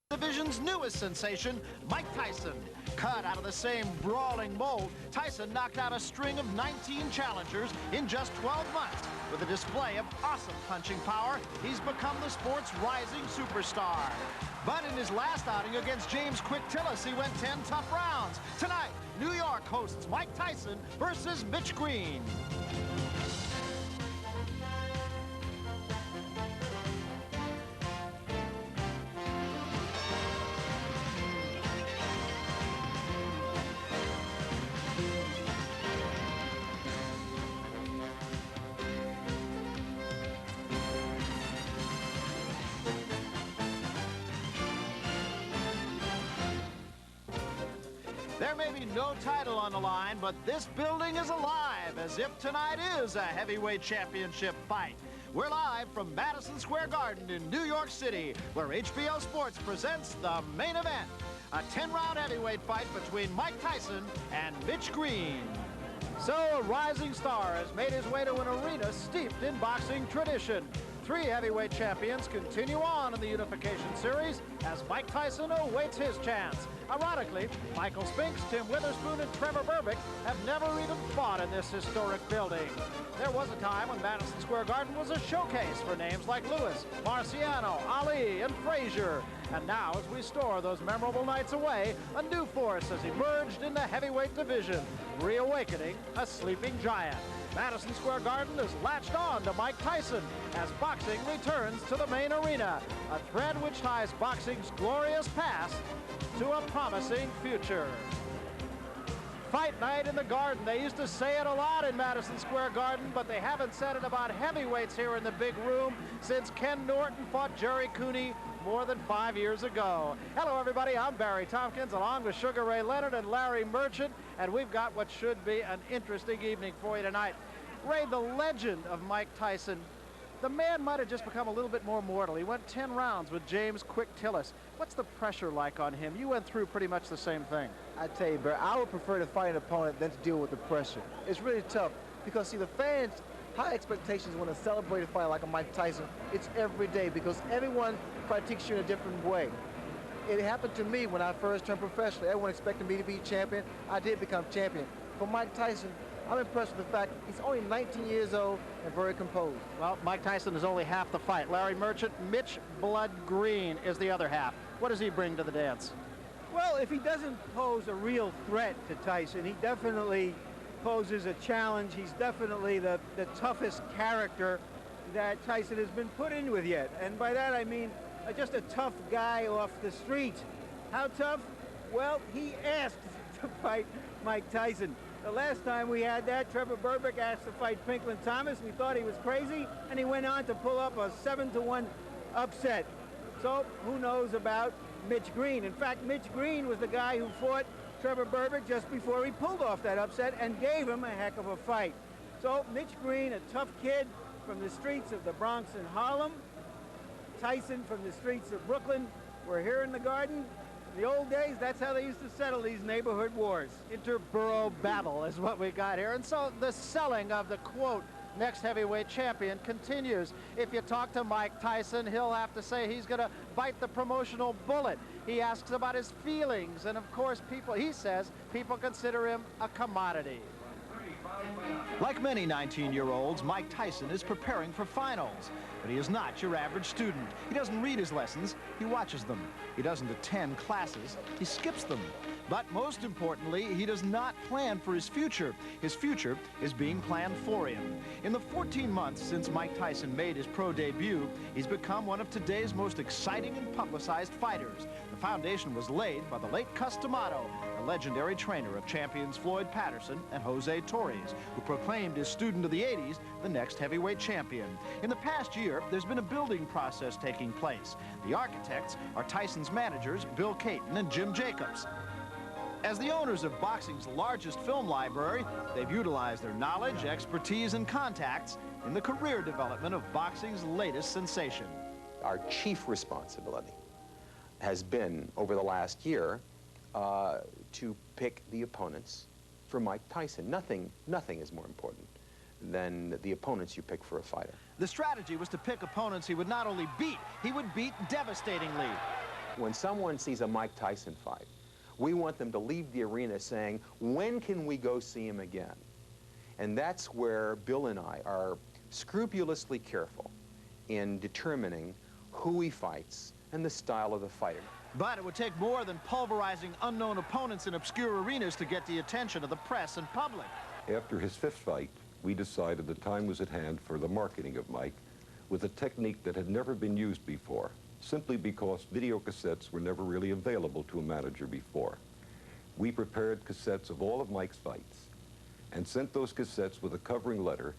Division's newest sensation, Mike Tyson. Cut out of the same brawling mold, Tyson knocked out a string of 19 challengers in just 12 months. With a display of awesome punching power, he's become the sport's rising superstar. But in his last outing against James Quick Tillis, he went 10 tough rounds. Tonight, New York hosts Mike Tyson versus Mitch Green. There may be no title on the line, but this building is alive, as if tonight is a heavyweight championship fight. We're live from Madison Square Garden in New York City, where HBO Sports presents the main event, a 10-round heavyweight fight between Mike Tyson and Mitch Green. So a rising star has made his way to an arena steeped in boxing tradition. 3 heavyweight champions continue on in the Unification Series as Mike Tyson awaits his chance. Ironically, Michael Spinks, Tim Witherspoon, and Trevor Berbick have never even fought in this historic building. There was a time when Madison Square Garden was a showcase for names like Lewis, Marciano, Ali, and Frazier. And now, as we store those memorable nights away, a new force has emerged in the heavyweight division, reawakening a sleeping giant. Madison Square Garden is latched on to Mike Tyson as boxing returns to the main arena, a thread which ties boxing's glorious past to a promising future. Fight night in the Garden. They used to say it a lot in Madison Square Garden, but they haven't said it about heavyweights here in the big room since Ken Norton fought Jerry Cooney more than 5 years ago. Hello, everybody. I'm Barry Tompkins, along with Sugar Ray Leonard and Larry Merchant, and we've got what should be an interesting evening for you tonight. Ray, the legend of Mike Tyson, the man might have just become a little bit more mortal. He went 10 rounds with James Quick Tillis. What's the pressure like on him? You went through pretty much the same thing. I tell you, Barry, I would prefer to fight an opponent than to deal with the pressure. It's really tough because, see, the fans, high expectations when a celebrated fighter like a Mike Tyson, it's every day because everyone critiques you in a different way. It happened to me when I first turned professional. Everyone expected me to be champion. I did become champion. For Mike Tyson, I'm impressed with the fact he's only 19 years old and very composed. Well, Mike Tyson is only half the fight. Larry Merchant, Mitch Blood Green is the other half. What does he bring to the dance? Well, if he doesn't pose a real threat to Tyson, he definitely poses a challenge. He's definitely the toughest character that Tyson has been put in with yet. And by that I mean just a tough guy off the street. How tough? Well, he asked to fight Mike Tyson. The last time we had that, Trevor Berbick asked to fight Pinklin Thomas. We thought he was crazy, and he went on to pull up a 7-1 upset. So who knows about Mitch Green? In fact, Mitch Green was the guy who fought Trevor Berbick just before he pulled off that upset and gave him a heck of a fight. So Mitch Green, a tough kid from the streets of the Bronx and Harlem. Tyson from the streets of Brooklyn. We're here in the Garden. In the old days, that's how they used to settle these neighborhood wars. Interborough battle is what we got here. And so the selling of the, quote, next heavyweight champion continues. If you talk to Mike Tyson, he'll have to say he's going to bite the promotional bullet. He asks about his feelings. And, of course, he says people consider him a commodity. Like many 19-year-olds, Mike Tyson is preparing for finals. But he is not your average student. He doesn't read his lessons, he watches them. He doesn't attend classes, he skips them. But most importantly, he does not plan for his future. His future is being planned for him. In the 14 months since Mike Tyson made his pro debut, he's become one of today's most exciting and publicized fighters. The foundation was laid by the late Cus D'Amato, a legendary trainer of champions Floyd Patterson and Jose Torres, who proclaimed his student of the 80s the next heavyweight champion. In the past year, there's been a building process taking place. The architects are Tyson's managers, Bill Caton and Jim Jacobs. As the owners of boxing's largest film library, they've utilized their knowledge, expertise, and contacts in the career development of boxing's latest sensation. Our chief responsibility has been, over the last year, to pick the opponents for Mike Tyson. Nothing is more important than the opponents you pick for a fighter. The strategy was to pick opponents he would not only beat, he would beat devastatingly. When someone sees a Mike Tyson fight, we want them to leave the arena saying, when can we go see him again? And that's where Bill and I are scrupulously careful in determining who he fights and the style of the fighter. But it would take more than pulverizing unknown opponents in obscure arenas to get the attention of the press and public. After his 5th fight, we decided the time was at hand for the marketing of Mike with a technique that had never been used before, simply because video cassettes were never really available to a manager before. We prepared cassettes of all of Mike's fights and sent those cassettes with a covering letter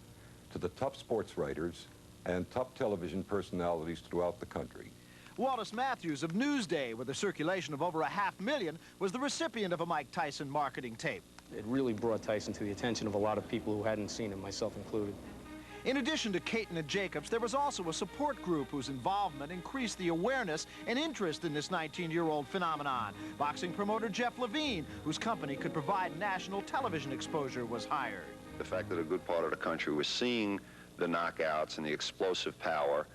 to the top sports writers and top television personalities throughout the country. Wallace Matthews of Newsday, with a circulation of over 500,000, was the recipient of a Mike Tyson marketing tape. It really brought Tyson to the attention of a lot of people who hadn't seen him, myself included. In addition to Caton and Jacobs, there was also a support group whose involvement increased the awareness and interest in this 19-year-old phenomenon. Boxing promoter Jeff Levine, whose company could provide national television exposure, was hired. The fact that a good part of the country was seeing the knockouts and the explosive power,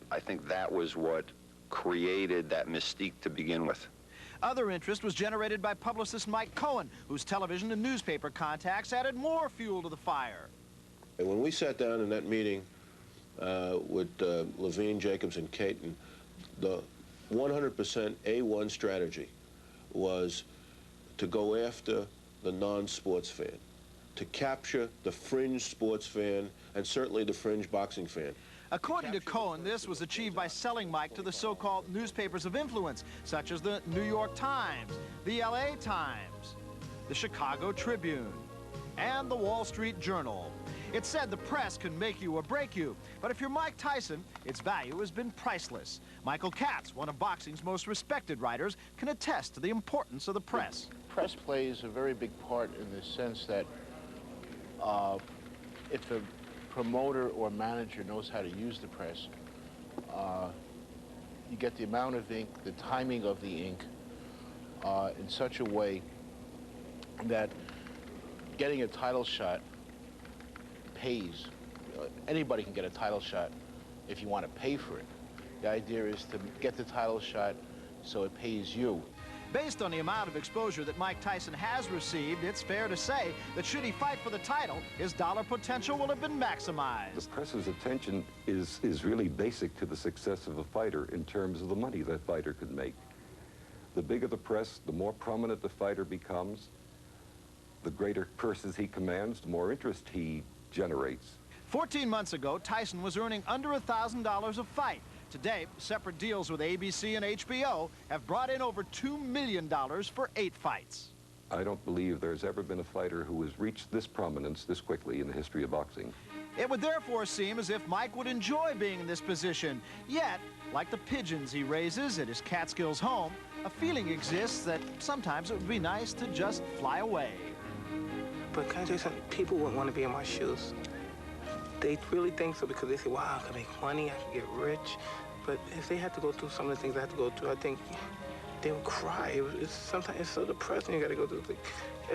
I think that was what created that mystique to begin with. Other interest was generated by publicist Mike Cohen, whose television and newspaper contacts added more fuel to the fire. And when we sat down in that meeting with Levine, Jacobs, and Caton, the 100% A1 strategy was to go after the non-sports fan, to capture the fringe sports fan, and certainly the fringe boxing fan. According to Cohen, this was achieved by selling Mike to the so-called newspapers of influence, such as the New York Times, the LA Times, the Chicago Tribune, and the Wall Street Journal. It said the press can make you or break you, but if you're Mike Tyson, its value has been priceless. Michael Katz, one of boxing's most respected writers, can attest to the importance of the press. The press plays a very big part in the sense that if a promoter or manager knows how to use the press, you get the amount of ink, the timing of the ink, in such a way that getting a title shot pays. Anybody can get a title shot if you want to pay for it. The idea is to get the title shot so it pays you. Based on the amount of exposure that Mike Tyson has received, it's fair to say that should he fight for the title, his dollar potential will have been maximized. The press's attention is really basic to the success of a fighter in terms of the money that fighter could make. The bigger the press, the more prominent the fighter becomes, the greater purses he commands, the more interest he generates. 14 months ago, Tyson was earning under $1,000 a fight. Today, separate deals with ABC and HBO have brought in over $2 million for 8 fights. I don't believe there's ever been a fighter who has reached this prominence this quickly in the history of boxing. It would therefore seem as if Mike would enjoy being in this position. Yet, like the pigeons he raises at his Catskills home, a feeling exists that sometimes it would be nice to just fly away. But can I tell you something? People wouldn't want to be in my shoes. They really think so because they say, wow, I can make money, I can get rich. But if they had to go through some of the things I had to go through, I think they would cry. Sometimes it's so depressing you got to go through.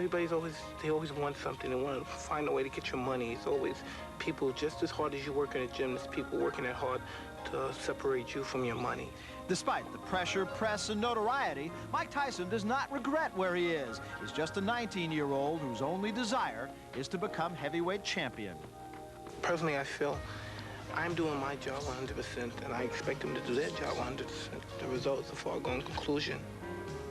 They always want something. They want to find a way to get your money. It's always people just as hard as you work in a gym, there's people working that hard to separate you from your money. Despite the pressure, press, and notoriety, Mike Tyson does not regret where he is. He's just a 19-year-old whose only desire is to become heavyweight champion. Personally, I feel I'm doing my job 100%, and I expect them to do their job 100%. The result is a foregone conclusion.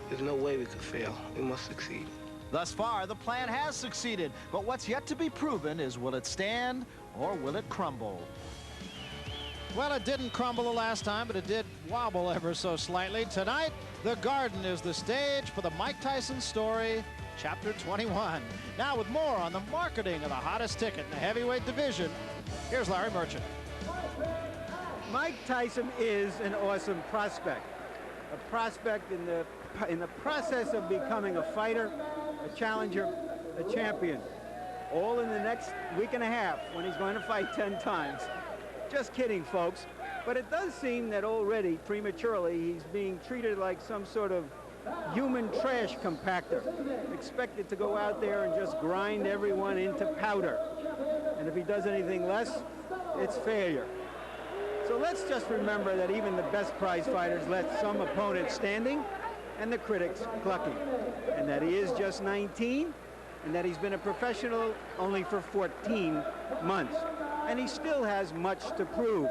There's no way we could fail. We must succeed. Thus far, the plan has succeeded, but what's yet to be proven is will it stand or will it crumble? Well, it didn't crumble the last time, but it did wobble ever so slightly. Tonight, the Garden is the stage for the Mike Tyson story, Chapter 21. Now, with more on the marketing of the hottest ticket in the heavyweight division, here's Larry Merchant. Mike Tyson is an awesome prospect. A prospect in the process of becoming a fighter, a challenger, a champion. All in the next week and a half when he's going to fight 10 times. Just kidding, folks. But it does seem that already, prematurely, he's being treated like some sort of human trash compactor, expected to go out there and just grind everyone into powder. And if he does anything less, it's failure. So let's just remember that even the best prize fighters let some opponents standing and the critics clucking, and that he is just 19, and that he's been a professional only for 14 months. And he still has much to prove.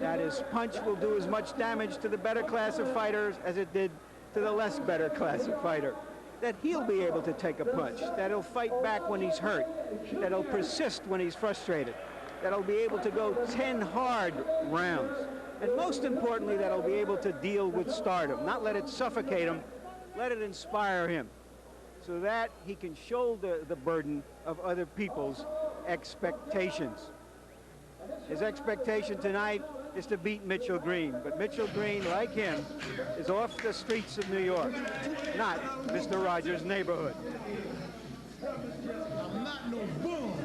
That his punch will do as much damage to the better class of fighters as it did to the less better class of fighter. That he'll be able to take a punch, that he'll fight back when he's hurt, that he'll persist when he's frustrated, that he'll be able to go 10 hard rounds, and most importantly, that he'll be able to deal with stardom, not let it suffocate him, let it inspire him, so that he can shoulder the burden of other people's expectations. His expectation tonight is to beat Mitchell Green, but Mitchell Green, like him, is off the streets of New York, not Mr. Rogers' neighborhood. I'm not no bull.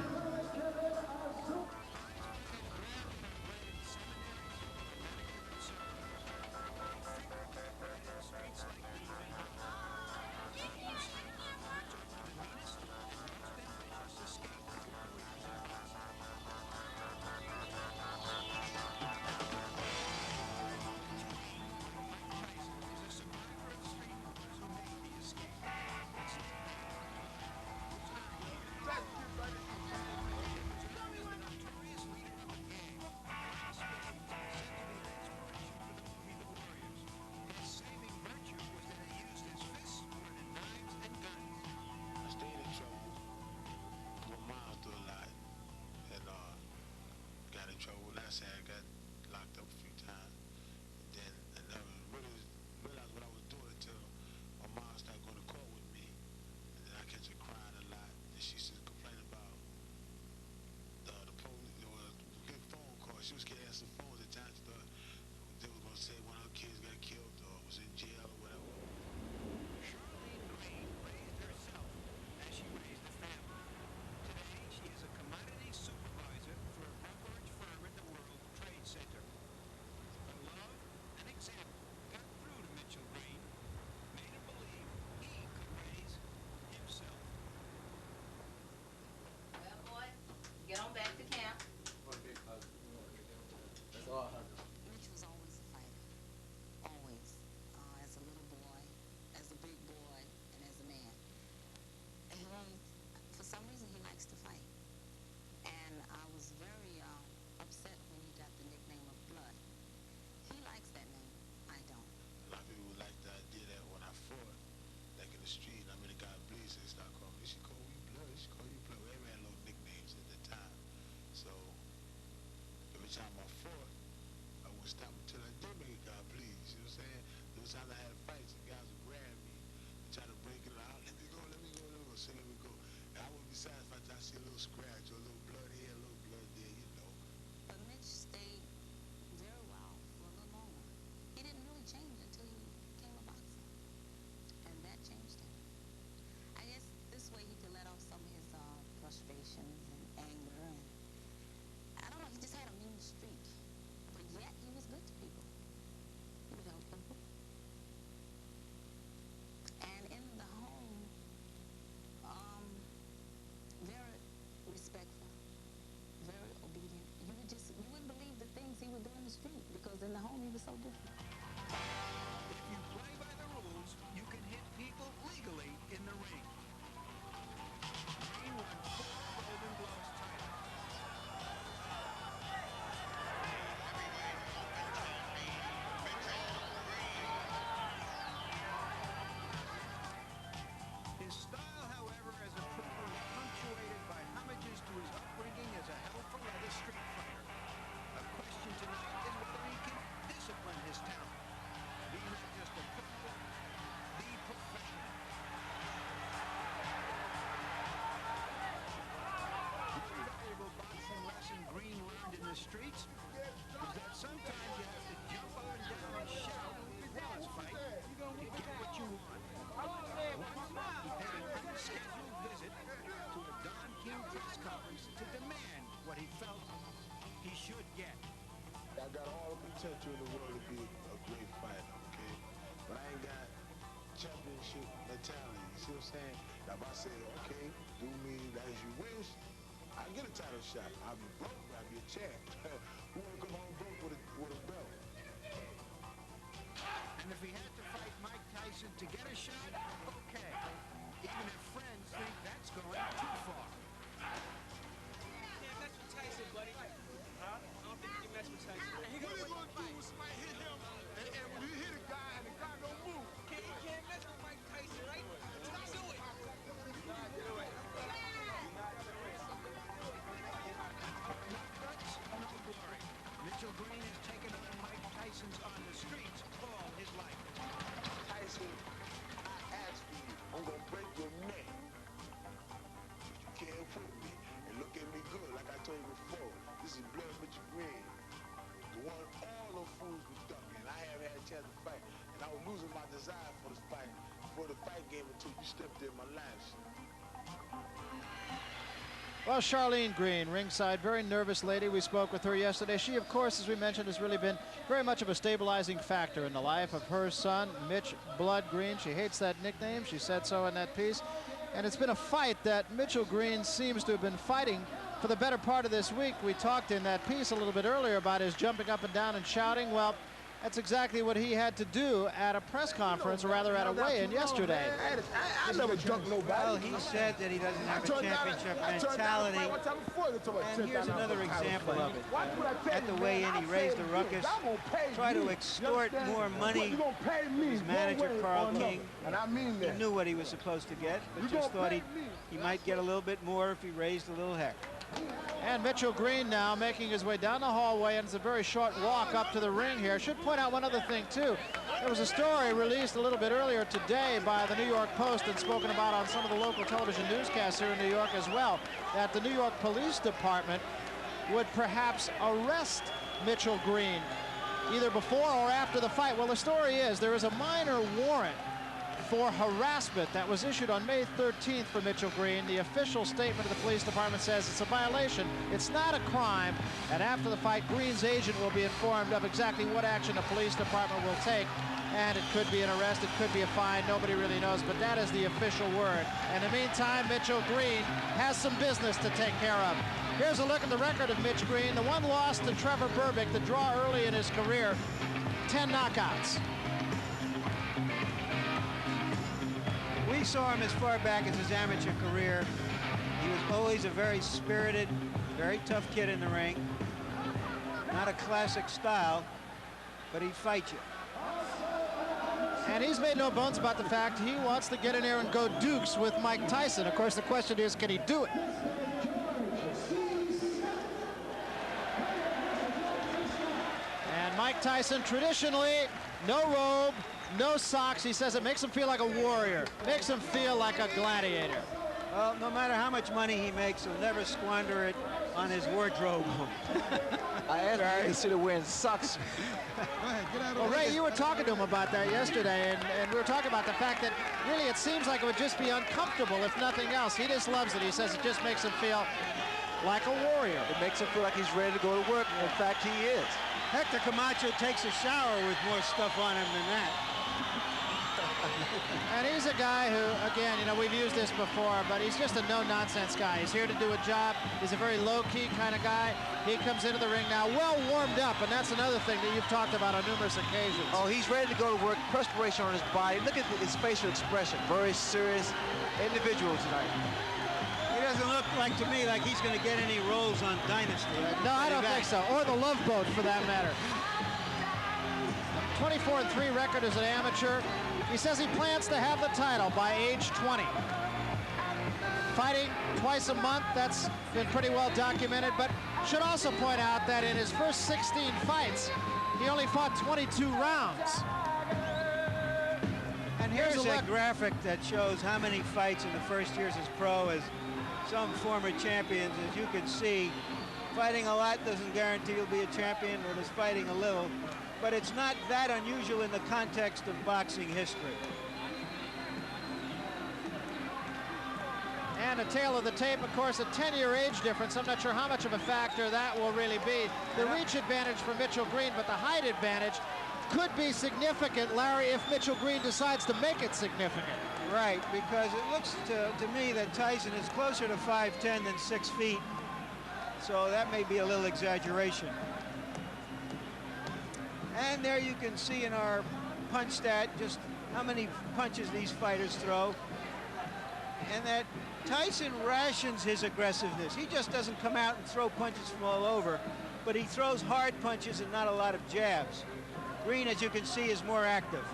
She was getting some phones at times. They were going to say one of her kids got killed or was in jail or whatever. Charlene Green raised herself as she raised the family. Today, she is a commodity supervisor for a brokerage firm at the World Trade Center. Her love and example got through to Mitchell Green, made him believe he could raise himself. Well, boys, get on back to camp. Mitch was always a fighter, always, as a little boy, as a big boy, and as a man. For some reason, he likes to fight. And I was very upset when he got the nickname of Blood. He likes that name. I don't. A lot of people like the idea that when I fought, like in the street, I mean, the guy bleeds, they start calling me, she call you Blood, she call you Blood. Everybody had little nicknames at the time. So every time I fought, I would stop until I did make a guy bleed. You know what I'm saying? There was times I had fights and guys would grab me and try to break it out. Let me go, let me go, let me go. Say, let me go. And I wouldn't be satisfied until I see a little scratch or a little blood here, a little blood there, you know. But Mitch stayed very well for a little longer. He didn't really change until he became a boxer. And that changed him. I guess this way he could let off some of his frustrations and anger. And I don't know, he just had a mean streak. But yet he was good to people. He would help people. And in the home, very respectful, very obedient. You wouldn't believe the things he would do in the street because in the home he was so different. If you play by the rules, you can hit people legally in the ring. Green won 4 Golden Gloves titles. His style, however, as a pro is punctuated by homages to his upbringing as a hell-for-leather street fighter. A question tonight is whether he can discipline his talent. Be not just a pro, be professional. One valuable boxing lesson Green learned in the streets is that sometimes you have to jump up and down and shout while it's fight to get what you want. Once he paid an unscheduled visit to a Don King press conference to demand what he felt he should get. I got all the potential in the world to be a great fighter, okay? But I ain't got championship mentality, you see what I'm saying? Now if I say, okay, do me as you wish, I get a title shot. I'll be broke, I'll be a champ. Who wanna come home broke with desire for this fight. Before the fight came into, you stepped in my life. Well, Charlene Green, ringside, very nervous lady. We spoke with her yesterday. She, of course, as we mentioned, has really been very much of a stabilizing factor in the life of her son, Mitch Blood Green. She hates that nickname. She said so in that piece. And it's been a fight that Mitchell Green seems to have been fighting for the better part of this week. We talked in that piece a little bit earlier about his jumping up and down and shouting. Well, that's exactly what he had to do at a press conference, or rather at a weigh-in yesterday. I never jumped nobody. Well, he said that he doesn't have a championship mentality. And here's another example of it. At the weigh-in, he raised a ruckus, tried to extort more money from his manager, Carl King. He knew what he was supposed to get, but just thought he might get a little bit more if he raised a little heck. And Mitchell Green now making his way down the hallway, and it's a very short walk up to the ring here. I should point out one other thing, too. There was a story released a little bit earlier today by the New York Post and spoken about on some of the local television newscasts here in New York as well, that the New York Police Department would perhaps arrest Mitchell Green either before or after the fight. Well, the story is there is a minor warrant for harassment that was issued on May 13th for Mitchell Green. The official statement of the police department says it's a violation. It's not a crime. And after the fight, Green's agent will be informed of exactly what action the police department will take. And it could be an arrest, it could be a fine, nobody really knows, but that is the official word. In the meantime, Mitchell Green has some business to take care of. Here's a look at the record of Mitch Green. The one loss to Trevor Berbick, the draw early in his career, 10 knockouts. We saw him as far back as his amateur career. He was always a very spirited, very tough kid in the ring. Not a classic style, but he'd fight you. And he's made no bones about the fact he wants to get in there and go dukes with Mike Tyson. Of course, the question is, can he do it? And Mike Tyson, traditionally, no robe, no socks. He says it makes him feel like a warrior, makes him feel like a gladiator. Well, no matter how much money he makes, he'll never squander it on his wardrobe. I asked him if he considered wearing socks. Well, Ray, you were talking to him about that yesterday, and we were talking about the fact that really it seems like it would just be uncomfortable if nothing else. He just loves it. He says it just makes him feel like a warrior. It makes him feel like he's ready to go to work. In fact, he is. Hector Camacho takes a shower with more stuff on him than that. And he's a guy who, again, you know, we've used this before, but he's just a no-nonsense guy. He's here to do a job. He's a very low-key kind of guy. He comes into the ring now well warmed up, and that's another thing that you've talked about on numerous occasions. Oh, he's ready to go to work. Perspiration on his body. Look at his facial expression. Very serious individual tonight. He doesn't look like, to me, like he's going to get any roles on Dynasty. No, I don't think so. Or the Love Boat, for that matter. 24-3 record as an amateur. He says he plans to have the title by age 20. Fighting twice a month, that's been pretty well documented, but should also point out that in his first 16 fights, he only fought 22 rounds. And here's a graphic that shows how many fights in the first years as pro as some former champions. As you can see, fighting a lot doesn't guarantee you'll be a champion, or just fighting a little. But it's not that unusual in the context of boxing history. And a tail of the tape, of course, a 10-year age difference. I'm not sure how much of a factor that will really be. The reach advantage for Mitchell Green, but the height advantage could be significant, Larry, if Mitchell Green decides to make it significant. Right, because it looks to me that Tyson is closer to 5'10" than 6 feet. So that may be a little exaggeration. And there you can see in our punch stat just how many punches these fighters throw. And that Tyson rations his aggressiveness. He just doesn't come out and throw punches from all over, but he throws hard punches and not a lot of jabs. Green, as you can see, is more active.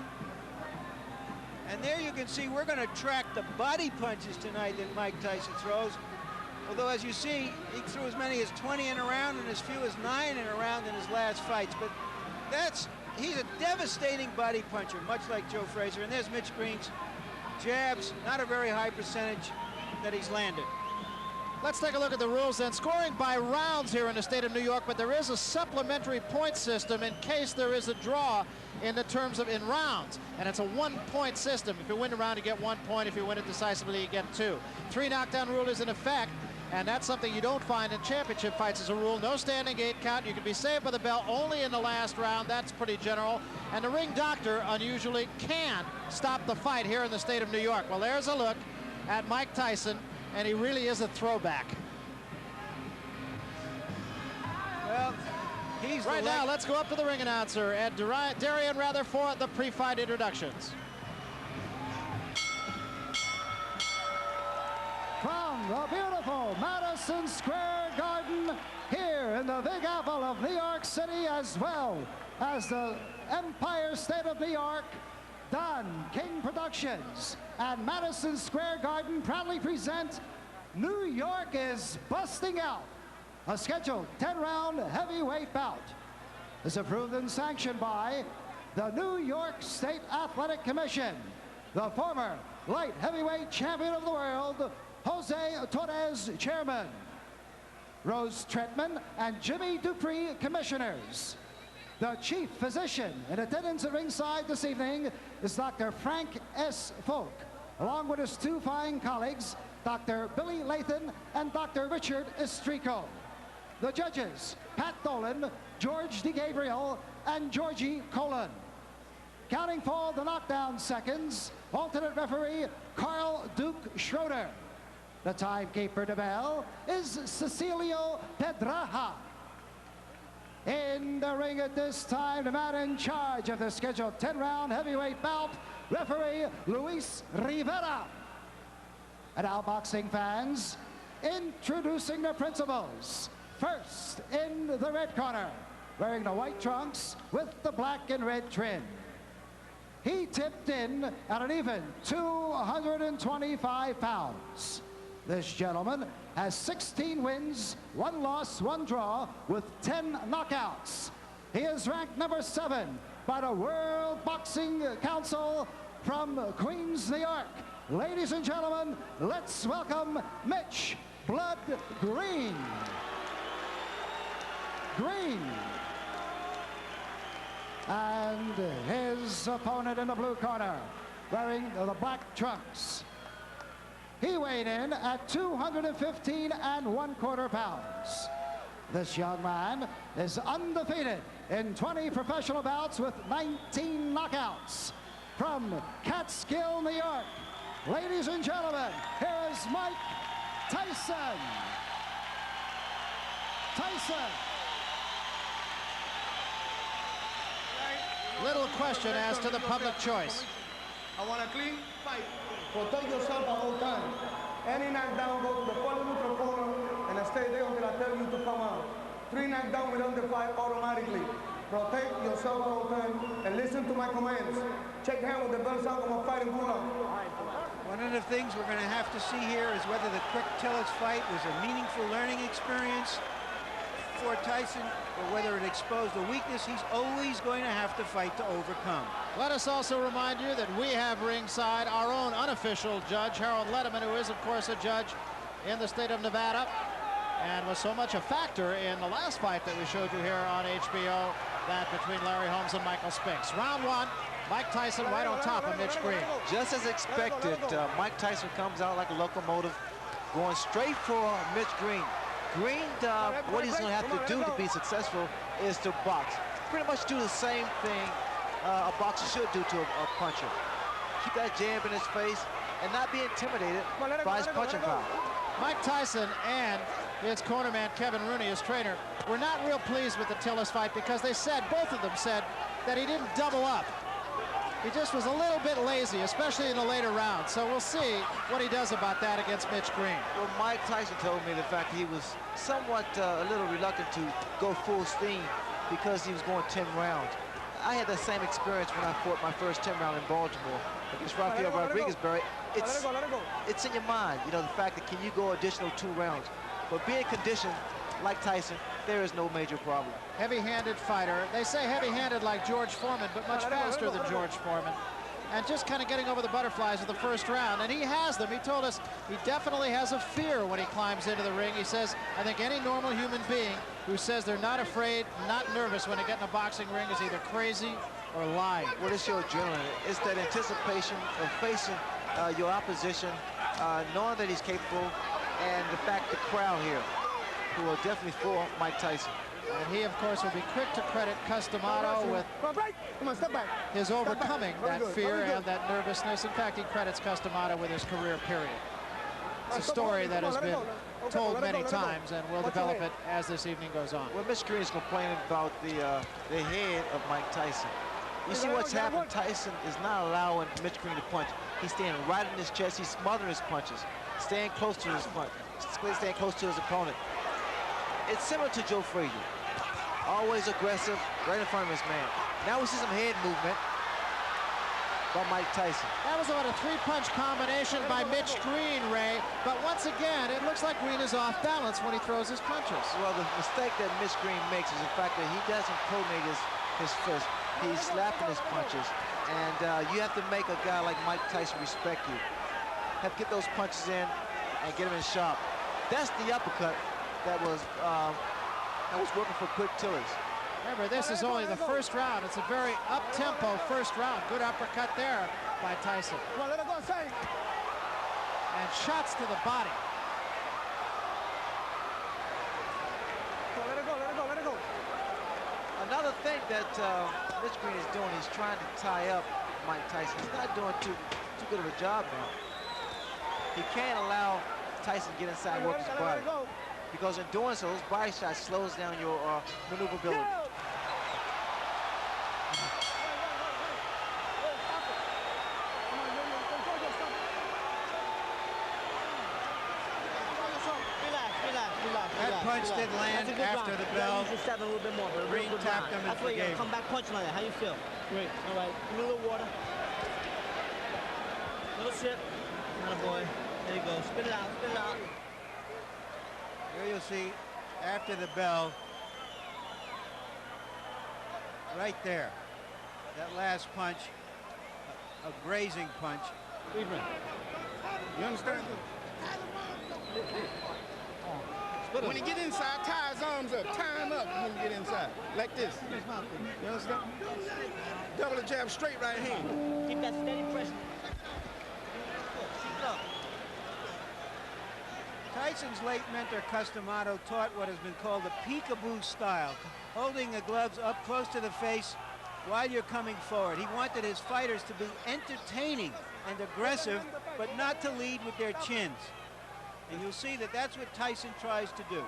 And there you can see we're going to track the body punches tonight that Mike Tyson throws. Although, as you see, he threw as many as 20 in a round and as few as 9 in a round in his last fights. But he's a devastating body puncher, much like Joe Frazier. And there's Mitch Green's jabs, not a very high percentage that he's landed. Let's take a look at the rules then. Scoring by rounds here in the state of New York, but there is a supplementary point system in case there is a draw in the terms of in rounds. And it's a 1-point system. If you win a round, you get 1 point. If you win it decisively, you get 2. 3 knockdown rule is in effect, and that's something you don't find in championship fights as a rule. No standing gate count. You can be saved by the bell only in the last round. That's pretty general. And the ring doctor unusually can stop the fight here in the state of New York. Well, there's a look at Mike Tyson, and he really is a throwback. Well, he's right now. Let's go up to the ring announcer, Ed Darian, rather, for the pre-fight introductions. From the beautiful Madison Square Garden here in the Big Apple of New York City, as well as the Empire State of New York, Don King Productions and Madison Square Garden proudly present New York is Busting Out, a scheduled 10-round heavyweight bout. Is approved and sanctioned by the New York State Athletic Commission, the former light heavyweight champion of the world, Jose Torres, chairman, Rose Tretman and Jimmy Dupree, commissioners. The chief physician in attendance at ringside this evening is Dr. Frank S. Folk, along with his 2 fine colleagues, Dr. Billy Lathan and Dr. Richard Estrico. The judges, Pat Dolan, George DeGabriel, and Georgie Colon. Counting for the knockdown seconds, alternate referee Carl Duke Schroeder. The timekeeper to bell is Cecilio Pedraja. In the ring at this time, the man in charge of the scheduled 10-round heavyweight bout, referee Luis Rivera. And now, boxing fans, introducing the principals. First, in the red corner, wearing the white trunks with the black and red trim. He tipped in at an even 225 pounds. This gentleman has 16 wins, 1 loss, 1 draw, with 10 knockouts. He is ranked number 7 by the World Boxing Council from Queens, New York. Ladies and gentlemen, let's welcome Mitch Blood Green. And his opponent in the blue corner, wearing the black trunks. He weighed in at 215 1/4 pounds. This young man is undefeated in 20 professional bouts with 19 knockouts. From Catskill, New York, ladies and gentlemen, here is Mike Tyson. Little question as to the public choice. I want a clean fight. Protect yourself at all times. Any knockdown, go to the neutral corner and stay there until I tell you to come out. 3 knockdown, we don't fight automatically. Protect yourself at all times and listen to my commands. Check hand with the belts out on my fighting bulldog. One of the things we're going to have to see here is whether the Quick Tillage fight was a meaningful learning experience for Tyson, or whether it exposed a weakness he's always going to have to fight to overcome. Let us also remind you that we have ringside our own unofficial judge, Harold Letterman, who is, of course, a judge in the state of Nevada and was so much a factor in the last fight that we showed you here on HBO, that between Larry Holmes and Michael Spinks. Round 1, Mike Tyson right on top of Mitch Green. Just as expected, Mike Tyson comes out like a locomotive, going straight for Mitch Green. Green, what he's going to have to do to be successful is to box. Pretty much do the same thing a boxer should do to a puncher. Keep that jab in his face and not be intimidated by his punching power. Mike Tyson and his cornerman Kevin Rooney, his trainer, were not real pleased with the Tillis fight because they said, both of them said, that he didn't double up. He just was a little bit lazy, especially in the later rounds. So we'll see what he does about that against Mitch Green. Well, Mike Tyson told me the fact he was somewhat a little reluctant to go full steam because he was going 10 rounds. I had that same experience when I fought my first 10 round in Baltimore against Rafael Rodriguez, Barry. It's in your mind, you know, the fact that can you go additional 2 rounds. But being conditioned like Tyson, there is no major problem. Heavy-handed fighter. They say heavy-handed like George Foreman, but much faster than George Foreman. and just kind of getting over the butterflies of the first round. And he has them. He told us he definitely has a fear when he climbs into the ring. He says, I think any normal human being who says they're not afraid, not nervous when they get in a boxing ring is either crazy or lying. Well, it's your adrenaline. It's that anticipation of facing your opposition, knowing that he's capable, and the fact the crowd here, who are definitely for Mike Tyson. And he, of course, will be quick to credit Customato with his overcoming that fear and that nervousness. In fact, he credits Customato with his career, period. It's a story that has been told many times, and we'll develop it as this evening goes on. Well, Mitch Green is complaining about the head of Mike Tyson. You see what's happened? Tyson is not allowing Mitch Green to punch. He's staying right in his chest. He's smothering his punches, staying close to his punch, staying close to his opponent. It's similar to Joe Frazier. Always aggressive, right in front of his man. Now we see some head movement by Mike Tyson. That was about a three-punch combination by Mitch Green, Ray. But once again, it looks like Green is off balance when he throws his punches. Well, the mistake that Mitch Green makes is the fact that he doesn't coordinate his fist. He's slapping his punches. And you have to make a guy like Mike Tyson respect you. Have to get those punches in and get him in sharp. That's the uppercut that was working for Quick Tillers. Remember, this is only the first round. It's a very up-tempo first round. Good uppercut there by Tyson. And shots to the body. Another thing that Mitch Green is doing, he's trying to tie up Mike Tyson. He's not doing too good of a job now. He can't allow Tyson to get inside and work his body, because in doing so, those body shots slows down your maneuverability. That punch did land after the bell. A little bit more, Green tapped him and forgave him. Come back punch like that. How you feel? Great. All right. Give me a little water. Little sip. Atta boy. There you go. Spit it out. Spit it out. Here you'll see, after the bell, right there, that last punch, a grazing punch. You understand? When he get inside, tie his arms up, tie him up when you get inside, like this. You understand? Double the jab, straight right hand. Keep that steady pressure. Keep it up. Tyson's late mentor, Customato, taught what has been called the peekaboo style, holding the gloves up close to the face while you're coming forward. He wanted his fighters to be entertaining and aggressive, but not to lead with their chins. And you'll see that that's what Tyson tries to do.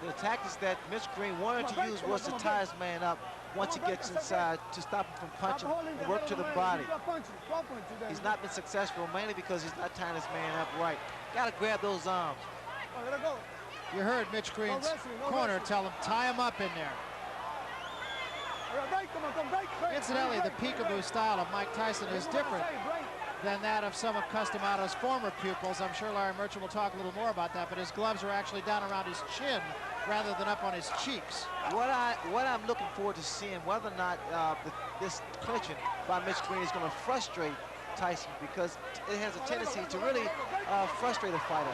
The tactics that Mitch Green wanted to use was to tie his man up once he gets inside, to stop him from punching and work to the body. He's not been successful, mainly because he's not tying his man up right. Got to grab those arms. You heard Mitch Green's corner tell him, tie him up in there. Incidentally, the peekaboo style of Mike Tyson is different than that of some of Customato's former pupils. I'm sure Larry Merchant will talk a little more about that, but his gloves are actually down around his chin rather than up on his cheeks. What I'm looking forward to seeing, whether or not this clinching by Mitch Green is going to frustrate Tyson, because it has a tendency to really frustrate a fighter.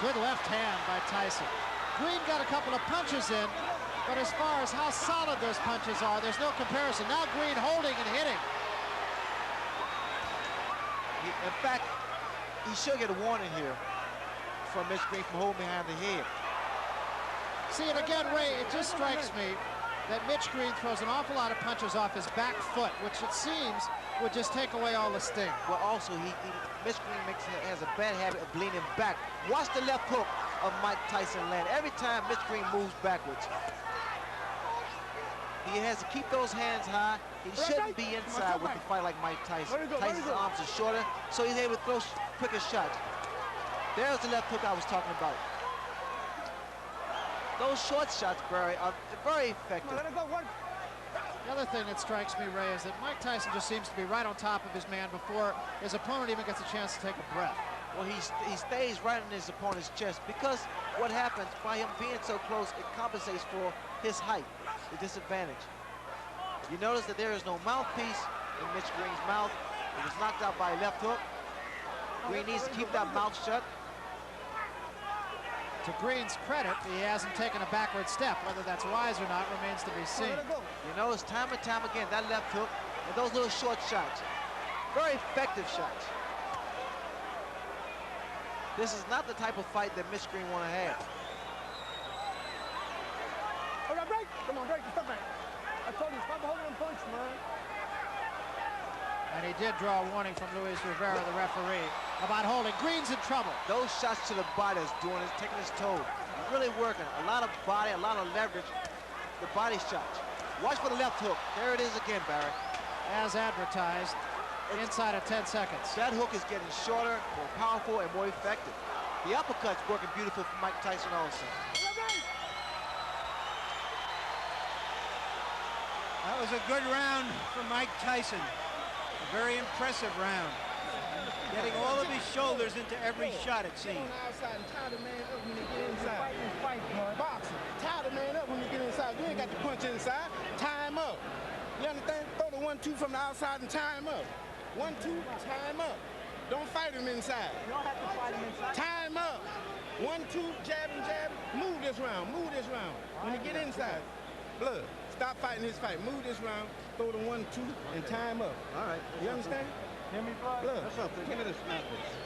Good left hand by Tyson. Green got a couple of punches in, but as far as how solid those punches are, there's no comparison. Now Green holding and hitting. In fact, he should get a warning here from Mitch Green from holding behind the head. See, and again, Ray, it just strikes me that Mitch Green throws an awful lot of punches off his back foot, which it seems would just take away all the sting. Well, also, Mitch Green has a bad habit of leaning back. Watch the left hook of Mike Tyson land. Every time Mitch Green moves backwards, he has to keep those hands high. He shouldn't be inside with a fight like Mike Tyson. Tyson's arms are shorter, so he's able to throw quicker shots. There's the left hook I was talking about. Those short shots, Barry, are very effective. The other thing that strikes me, Ray, is that Mike Tyson just seems to be right on top of his man before his opponent even gets a chance to take a breath. Well, he stays right in his opponent's chest, because what happens by him being so close, it compensates for his height, the disadvantage. You notice that there is no mouthpiece in Mitch Green's mouth. He was knocked out by a left hook. Green needs to keep that mouth shut. To Green's credit, he hasn't taken a backward step. Whether that's wise or not remains to be seen. You notice time and time again, that left hook and those little short shots. Very effective shots. This is not the type of fight that Mitch Green want to have. Hold on, break. Come on, break. Stop back. I told you, stop holding and punch, man. And he did draw a warning from Luis Rivera, the referee, about holding. Green's in trouble. Those shots to the body is doing is taking his toll. Really working. A lot of body, a lot of leverage. The body shots. Watch for the left hook. There it is again, Barry. As advertised, inside of 10 seconds. That hook is getting shorter, more powerful, and more effective. The uppercut's working beautiful for Mike Tyson also. That was a good round for Mike Tyson. A very impressive round. Getting all of his shoulders into every shot, it seems. Get on the outside and tie the man up when you get inside. Boxing. Tie the man up when you get inside. You ain't got to punch inside. Tie him up. You understand? Throw the 1-2 from the outside and tie him up. 1-2, tie him up. Don't fight him inside. You don't have to fight him inside. Tie him up. 1-2, jab and jab. Move this round. Move this round. When you get inside. Blood. Stop fighting his fight. Move this round. Throw the 1-2 and tie him up. All right. You understand? Hear me, Blood? What's up? Give me this snap.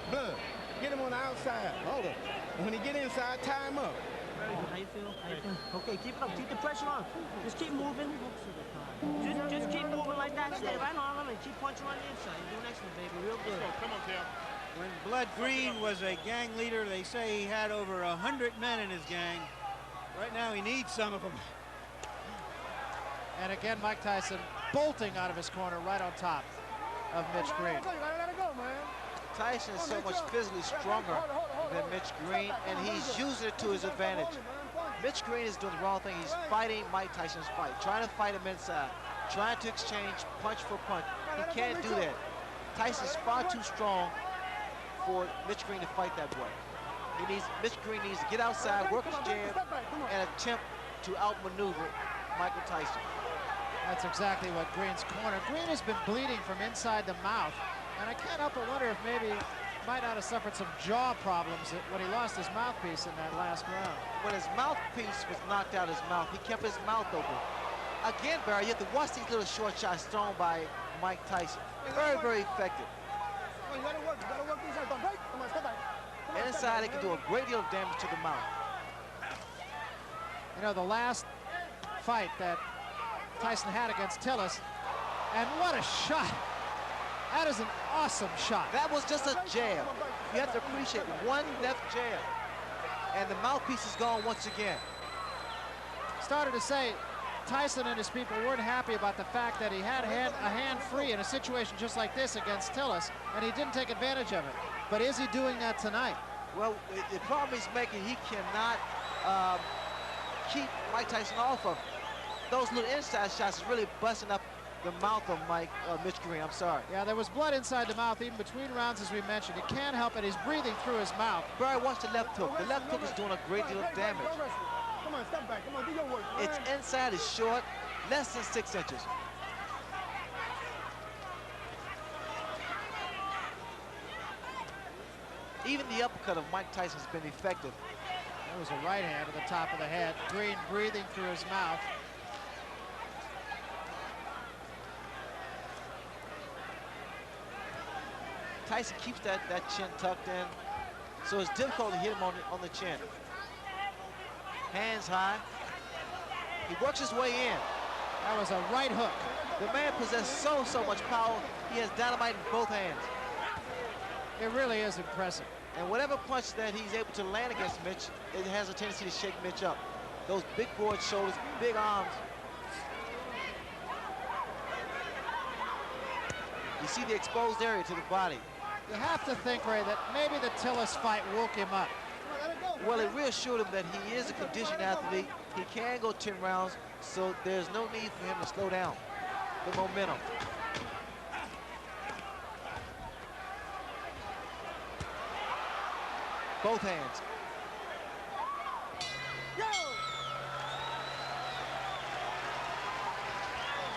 Blood. Get him on the outside. Hold up. When he get inside, tie him up. How you feel? How you feel? Okay, keep it up. Keep the pressure on. Just keep moving. Just keep moving like that. Stay right on him and keep punching on the inside. You're doing excellent, baby. Real good. Come on, Tim. When Blood Green was a gang leader, they say he had over 100 men in his gang. Right now, he needs some of them. And again, Mike Tyson bolting out of his corner right on top of Mitch Green. Tyson is so much physically stronger than Mitch Green, and he's using it to his advantage. Mitch Green is doing the wrong thing. He's fighting Mike Tyson's fight, trying to fight him inside, trying to exchange punch for punch. He can't do that. Tyson's far too strong for Mitch Green to fight that way. Mitch Green needs to get outside, work his jab, and attempt to outmaneuver Michael Tyson. That's exactly what Green's corner. Green has been bleeding from inside the mouth, and I can't help but wonder if maybe he might not have suffered some jaw problems when he lost his mouthpiece in that last round. When his mouthpiece was knocked out his mouth, he kept his mouth open. Again, Barry, you have to watch these little short shots thrown by Mike Tyson. Very, very effective. And inside, it can do a great deal of damage to the mouth. You know, the last fight that Tyson had against Tillis, and what a shot. That is an awesome shot. That was just a jab. You have to appreciate one left jab, and the mouthpiece is gone once again. Started to say Tyson and his people weren't happy about the fact that he had a hand free in a situation just like this against Tillis, and he didn't take advantage of it. But is he doing that tonight? Well, the problem he's making, he cannot keep Mike Tyson off of him. Those little inside shots is really busting up the mouth of Mitch Green. I'm sorry. Yeah, there was blood inside the mouth even between rounds, as we mentioned. You can't help it. He's breathing through his mouth. Barry, watch the left hook. The left hook is doing a great deal of damage. Come on, step back. Come on, do your work. Its inside is short, less than 6 inches. Even the uppercut of Mike Tyson has been effective. There was a right hand to the top of the head. Green breathing through his mouth. Tyson keeps that chin tucked in, so it's difficult to hit him on the chin. Hands high. He works his way in. That was a right hook. The man possesses so much power. He has dynamite in both hands. It really is impressive. And whatever punch that he's able to land against Mitch, it has a tendency to shake Mitch up. Those big broad shoulders, big arms. You see the exposed area to the body. You have to think, Ray, that maybe the Tillis fight woke him up. Well, it reassured him that he is a conditioned athlete. He can go 10 rounds, so there's no need for him to slow down the momentum. Both hands.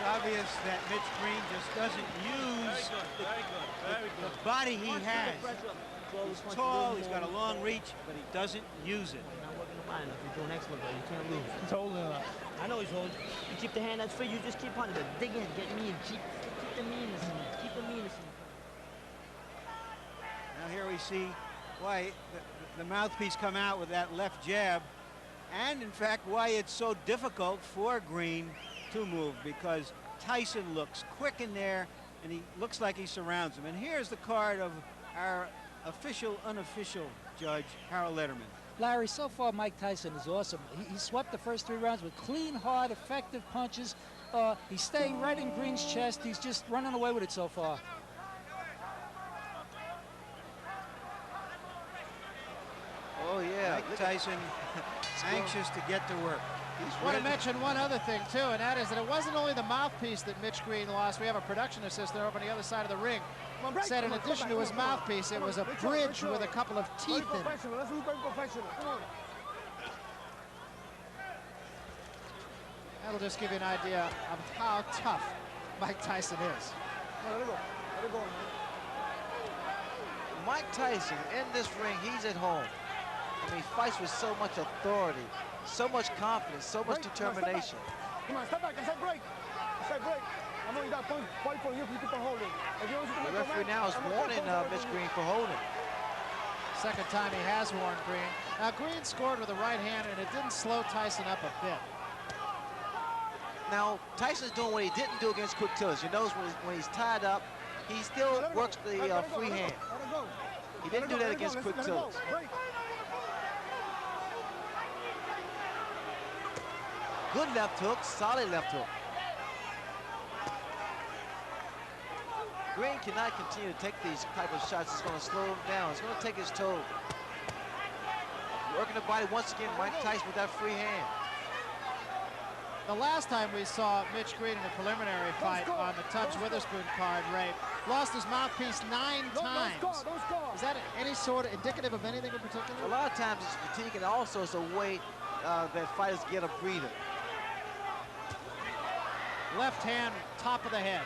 obvious that Mitch Green just doesn't use the body he has. He's tall, he's got a long reach, but he doesn't use it. Not working the body enough. He's doing excellent, though. You can't lose. He's holding it up. I know he's holding. You keep the hand that's free, you just keep punching. But dig in, get mean. Keep the meanness in you. Keep the meanness in you. Now here we see why the mouthpiece come out with that left jab, and in fact why it's so difficult for Green to move, because Tyson looks quick in there and he looks like he surrounds him. And here's the card of our official, unofficial judge, Harold Letterman. Larry, so far Mike Tyson is awesome. He swept the first 3 rounds with clean, hard, effective punches. He's staying right in Green's chest. He's just running away with it so far. Oh, yeah. Mike Tyson anxious to get to work. I want to mention one other thing, too, and that is that it wasn't only the mouthpiece that Mitch Green lost. We have a production assistant over on the other side of the ring. Said in addition to his mouthpiece, it was a bridge with a couple of teeth in it. That'll just give you an idea of how tough Mike Tyson is. Mike Tyson, in this ring, he's at home. I mean, he fights with so much authority, so much confidence, so much determination. Come on, step back. I said break. I said break. I know you got points for you if you keep on holding. The referee now is warning Mitch Green for holding. Second time he has warned Green. Now, Green scored with the right hand, and it didn't slow Tyson up a bit. Now, Tyson's doing what he didn't do against Quick Tillers. You notice when he's tied up, he still works the free hand. He didn't do that against Quick Tillers. Good left hook, solid left hook. Green cannot continue to take these type of shots. It's going to slow him down. It's going to take his toll. Working the body once again, Mike Tyson with that free hand. The last time we saw Mitch Green in a preliminary fight on the Tubbs Witherspoon card, Ray, lost his mouthpiece 9 times. Is that any sort of indicative of anything in particular? A lot of times it's fatigue, and also it's a way that fighters get a breather. Left hand, top of the head.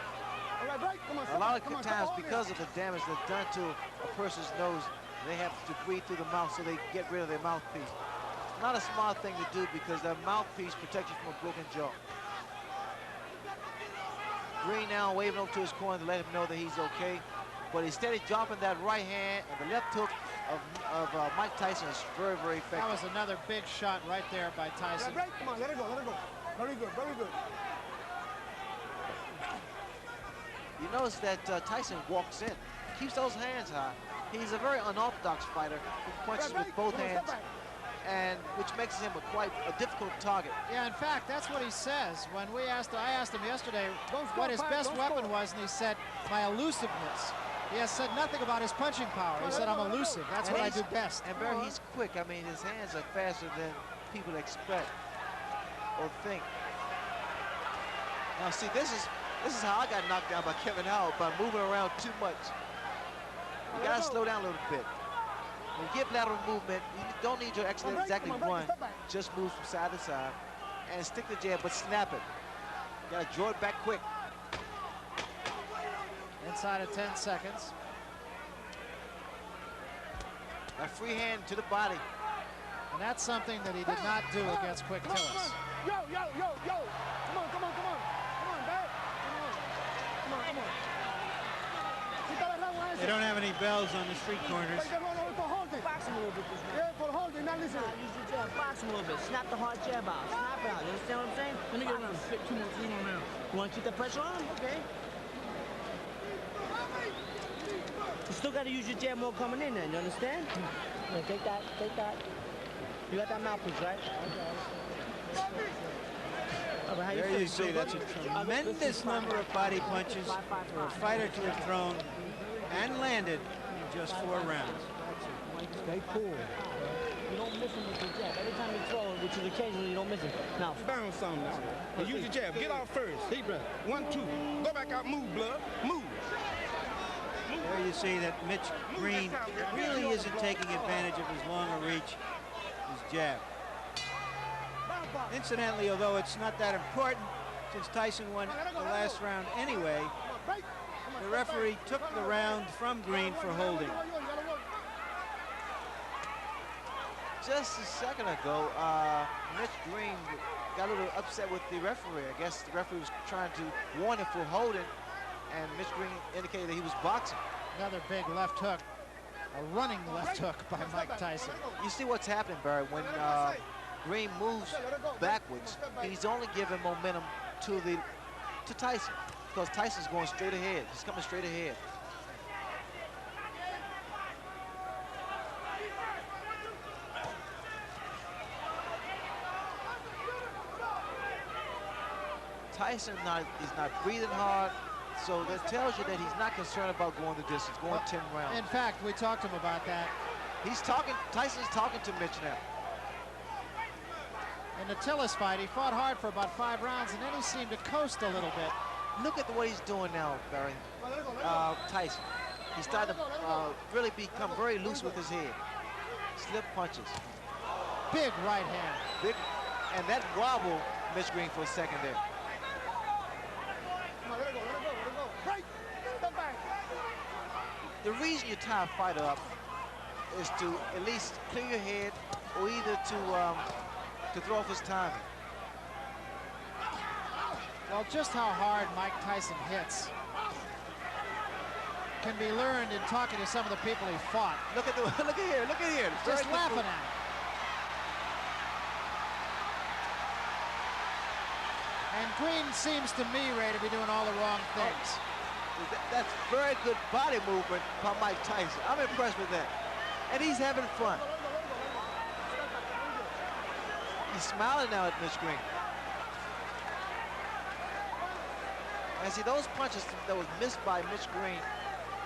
A lot of times, because of the damage that's done to a person's nose, they have to breathe through the mouth so they get rid of their mouthpiece. Not a smart thing to do, because that mouthpiece protects you from a broken jaw. Green now waving over to his corner to let him know that he's okay, but he's steady dropping that right hand, and the left hook of Mike Tyson is very, very effective. That was another big shot right there by Tyson. Come on, let it go, let it go. Very good, very good. You notice that Tyson walks in, keeps those hands high. He's a very unorthodox fighter who punches with both hands, and which makes him quite a difficult target. Yeah, in fact, that's what he says. When I asked him yesterday what his best weapon was, and he said, my elusiveness. He has said nothing about his punching power. He said, I'm elusive. That's what I do best. And Barry, he's quick. I mean, his hands are faster than people expect or think. Now, see, this is how I got knocked down by Kevin Howard, by moving around too much. You gotta slow down a little bit. When you get lateral movement, you don't need to exactly run. Just move from side to side and stick the jab, but snap it. You gotta draw it back quick. Inside of 10 seconds. That free hand to the body. And that's something that he did not do against Quick Tillers. Yo, yo, yo, yo. Come on, come on, come on. Come on, Dad. Come on, come on. They don't have any bells on the street corners. Box him a little bit this Yeah, for holding, not listening. Use your jab, box him a little bit. Snap the hard jab out. Snap it out. You understand what I'm saying? Let me get around. Hit 2 more, 3 more now. You want to keep that pressure on? Okay. You still got to use your jab more coming in then, you understand? Yeah, take that, take that. You got that mouthpiece, right? There you see, that's a tremendous number of body punches for a fighter to have thrown and landed in just 4 rounds. Stay cool. You don't miss him with your jab. Every time you throw, which is occasionally, you don't miss him. Now, bounce something now. Use your jab. Get out first. Deep breath. 1, 2. Go back out. Move, blood. Move. There you see that Mitch Green really isn't taking advantage of his longer reach, his jab. Incidentally, although it's not that important, since Tyson won the last round anyway, the referee took the round from Green for holding. Just a second ago, Mitch Green got a little upset with the referee. I guess the referee was trying to warn him for holding, and Mitch Green indicated that he was boxing. Another big left hook, a running left hook by Mike Tyson. You see what's happening, Barry, when Green moves backwards, he's only giving momentum to Tyson, because Tyson's going straight ahead. He's coming straight ahead. Tyson is not breathing hard, so that tells you that he's not concerned about going the distance, going 10 rounds. In fact, we talked to him about that. Tyson's talking to Mitch now. In the Tillis fight, he fought hard for about 5 rounds, and then he seemed to coast a little bit. Look at what he's doing now, Barry. Tyson. He's starting to really become very loose with his head. Slip punches. Big right hand. Big, and that wobbled Mitch Green for a second there. The reason you tie a fighter up is to at least clear your head, or either to throw off his timing. Well, just how hard Mike Tyson hits can be learned in talking to some of the people he fought. Look at here. Just laughing at him. And Green seems to me, Ray, to be doing all the wrong things. That's very good body movement by Mike Tyson. I'm impressed with that. And he's having fun. He's smiling now at Mitch Green. And see, those punches that was missed by Mitch Green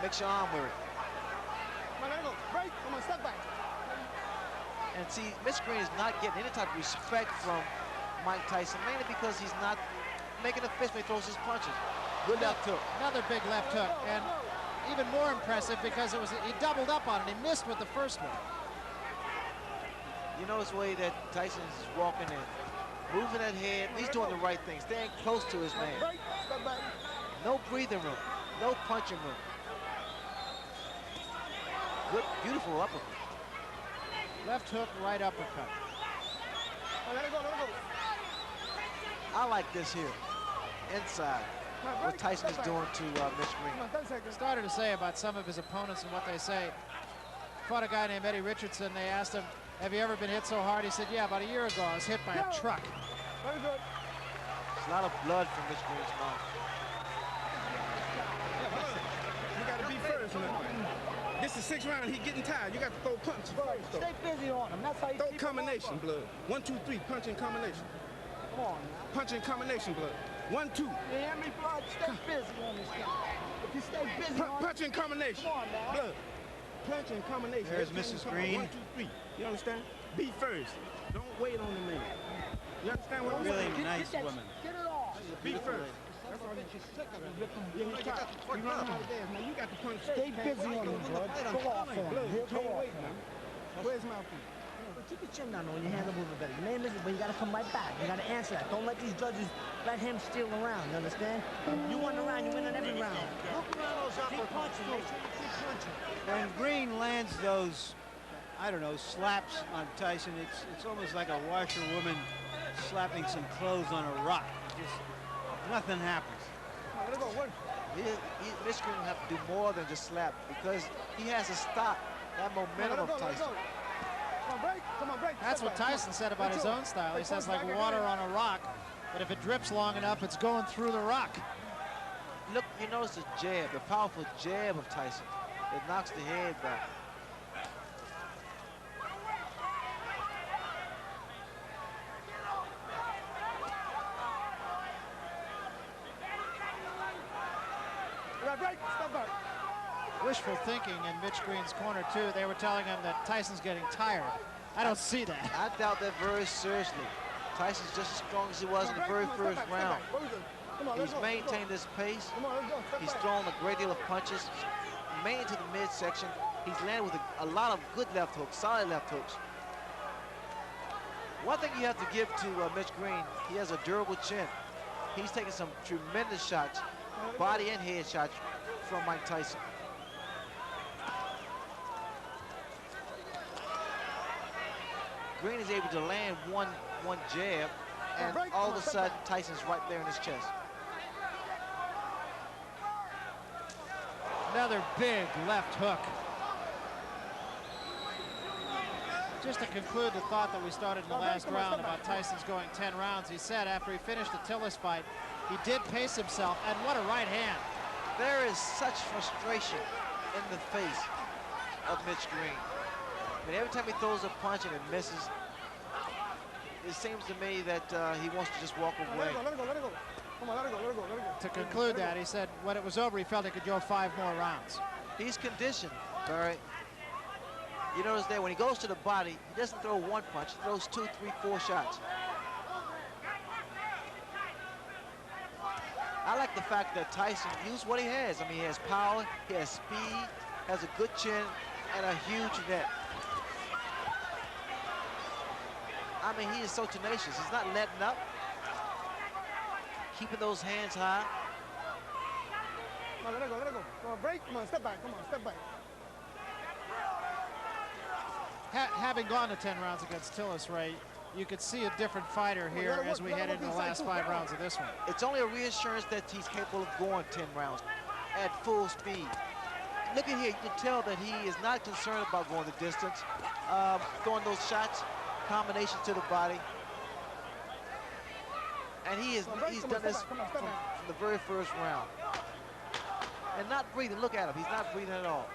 makes your arm weary. And see, Mitch Green is not getting any type of respect from Mike Tyson, mainly because he's not making a fist when he throws his punches. Good left hook. Another big left hook, and even more impressive because he doubled up on it. He missed with the first one. You notice the way that Tyson is walking in, moving that head. He's doing the right thing, staying close to his man. No breathing room, no punching room. Good, beautiful uppercut. Left hook, right uppercut. I like this here, inside. What Tyson is doing to Mitch Green. Started to say about some of his opponents and what they say. Fought a guy named Eddie Richardson. They asked him, have you ever been hit so hard? He said, yeah, about a year ago I was hit by a truck. There's a lot of blood from Mitch Green's mouth. You got to be first, man. This is 6th round. He getting tired. You got to throw punches first. Stay busy on him. That's how you throw keep combination, blood. 1, 2, 3. Punch in combination. Come on, man. Punch in combination, blood. 1, 2. You hear me, blood? Stay busy on this guy. If you stay busy on punch in combination. Come on, man. Blood. Punch in combination. There's Mrs. Green. 1, 2, 3. You understand? Be first. Don't wait on the man. You understand what I'm saying? Really nice woman. Get it off. Be first. That's all that you're sick of it. You run out of there, man. You got to punch. Stay busy on him, blood. Go off on him. Go off. Where's mouthpiece? Keep your chin down on your hands are moving better. Your name is, but you gotta come right back. You gotta answer that. Don't let these judges let him steal around. You understand? You won the round, you win on every round. Look around those uppercuts. Make sure you keep punching. When Green lands those, I don't know, slaps on Tyson, it's almost like a washerwoman slapping some clothes on a rock. Just nothing happens. Mitch Green will have to do more than just slap, because he has to stop that momentum of Tyson. That's what Tyson said about his own style. He says like water on a rock, but if it drips long enough, it's going through the rock. Look, you notice the jab, the powerful jab of Tyson. It knocks the head back. Wishful thinking in Mitch Green's corner, too. They were telling him that Tyson's getting tired. I don't see that. I doubt that very seriously. Tyson's just as strong as he was in the very first round. He's maintained his pace. He's thrown a great deal of punches, mainly to the midsection. He's landed with a lot of good left hooks, solid left hooks. One thing you have to give to Mitch Green, he has a durable chin. He's taking some tremendous shots, body and head shots from Mike Tyson. Green is able to land one jab, and all of a sudden, Tyson's right there in his chest. Another big left hook. Just to conclude the thought that we started in the last round about Tyson's going 10 rounds, he said after he finished the Tillis fight, he did pace himself, and what a right hand. There is such frustration in the face of Mitch Green. I mean, every time he throws a punch and it misses, it seems to me that he wants to just walk away. Let it go, let it go. Come on, let it go, let it go, let it go. To conclude that, he said when it was over, he felt he could go 5 more rounds. He's conditioned, Barry. You notice that when he goes to the body, he doesn't throw one punch, he throws 2, 3, 4 shots. I like the fact that Tyson used what he has. I mean, he has power, he has speed, has a good chin, and a huge net. I mean, he is so tenacious. He's not letting up, keeping those hands high. Come on, let it go, let it go. Come on, break, come on, step back, come on, step back. Having gone to 10 rounds against Tillis, Ray, you could see a different fighter here as we head into the last 5 rounds of this one. It's only a reassurance that he's capable of going 10 rounds at full speed. Look at here, you can tell that he is not concerned about going the distance, throwing those shots, combination to the body. And he's done this from the very first round. And not breathing, look at him, he's not breathing at all.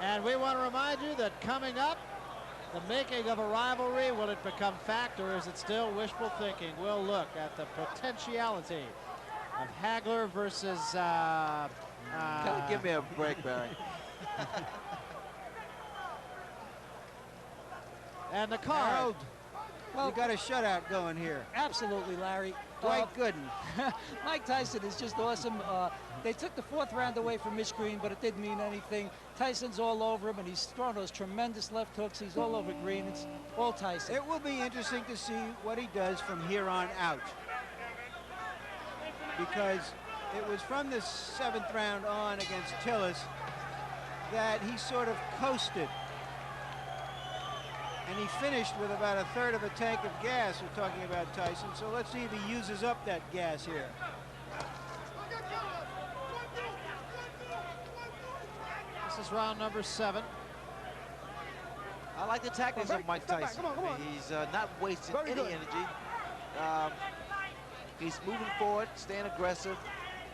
And we want to remind you that coming up, the making of a rivalry, will it become fact or is it still wishful thinking? We'll look at the potentiality of Hagler versus... Give me a break, Barry. And the card. Harold, well, you got a shutout going here. Absolutely, Larry. Dwight Gooden. Mike Tyson is just awesome. They took the 4th round away from Mitch Green, but it didn't mean anything. Tyson's all over him, and he's throwing those tremendous left hooks. He's all over Green. It's all Tyson. It will be interesting to see what he does from here on out. Because it was from the 7th round on against Tillis that he sort of coasted. And he finished with about 1/3 of a tank of gas. We're talking about Tyson. So let's see if he uses up that gas here. This is round number 7. I like the tactics of Mike Tyson. He's not wasting any energy. He's moving forward, staying aggressive,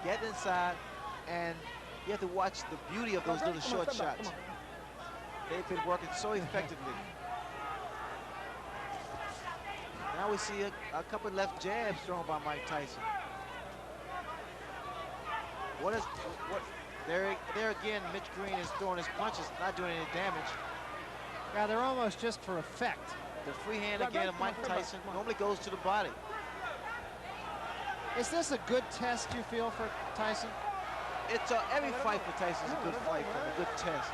getting inside, and you have to watch the beauty of those little short shots. They've been working so effectively. Now we see a couple left jabs thrown by Mike Tyson. There again, Mitch Green is throwing his punches, not doing any damage. Yeah, they're almost just for effect. The free hand again of Mike Tyson normally goes to the body. Is this a good test, you feel, for Tyson? It's every fight for Tyson is a good fight, a good test.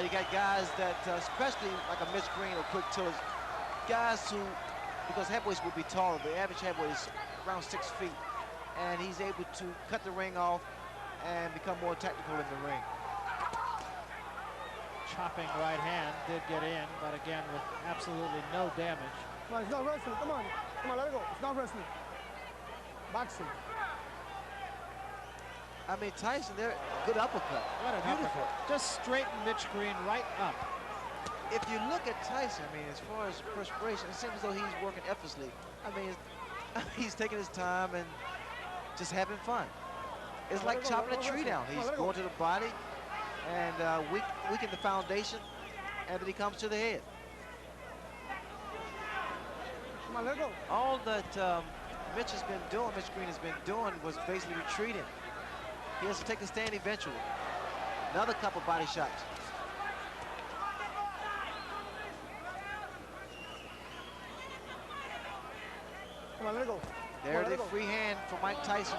You got guys that, especially like a Mitch Green or Quick Tillis, guys who, because heavyweights will be taller, the average heavyweight is around 6 feet, and he's able to cut the ring off and become more tactical in the ring. Chopping right hand did get in, but again with absolutely no damage. Come on, it's not wrestling. Come on, let it go. It's not wrestling. Boxing. I mean, Tyson, they're good uppercut. What an Beautiful. uppercut. Just straighten Mitch Green right up. If you look at Tyson, I mean, as far as perspiration, it seems as though he's working effortlessly. I mean, he's taking his time and just having fun. It's like chopping a tree down. He's going to the body and weaken the foundation, and then he comes to the head. Come on, let it go. All that Mitch Green has been doing was basically retreating. He has to take a stand eventually. Another couple body shots. Come on, let it go. There, the free hand for Mike Tyson.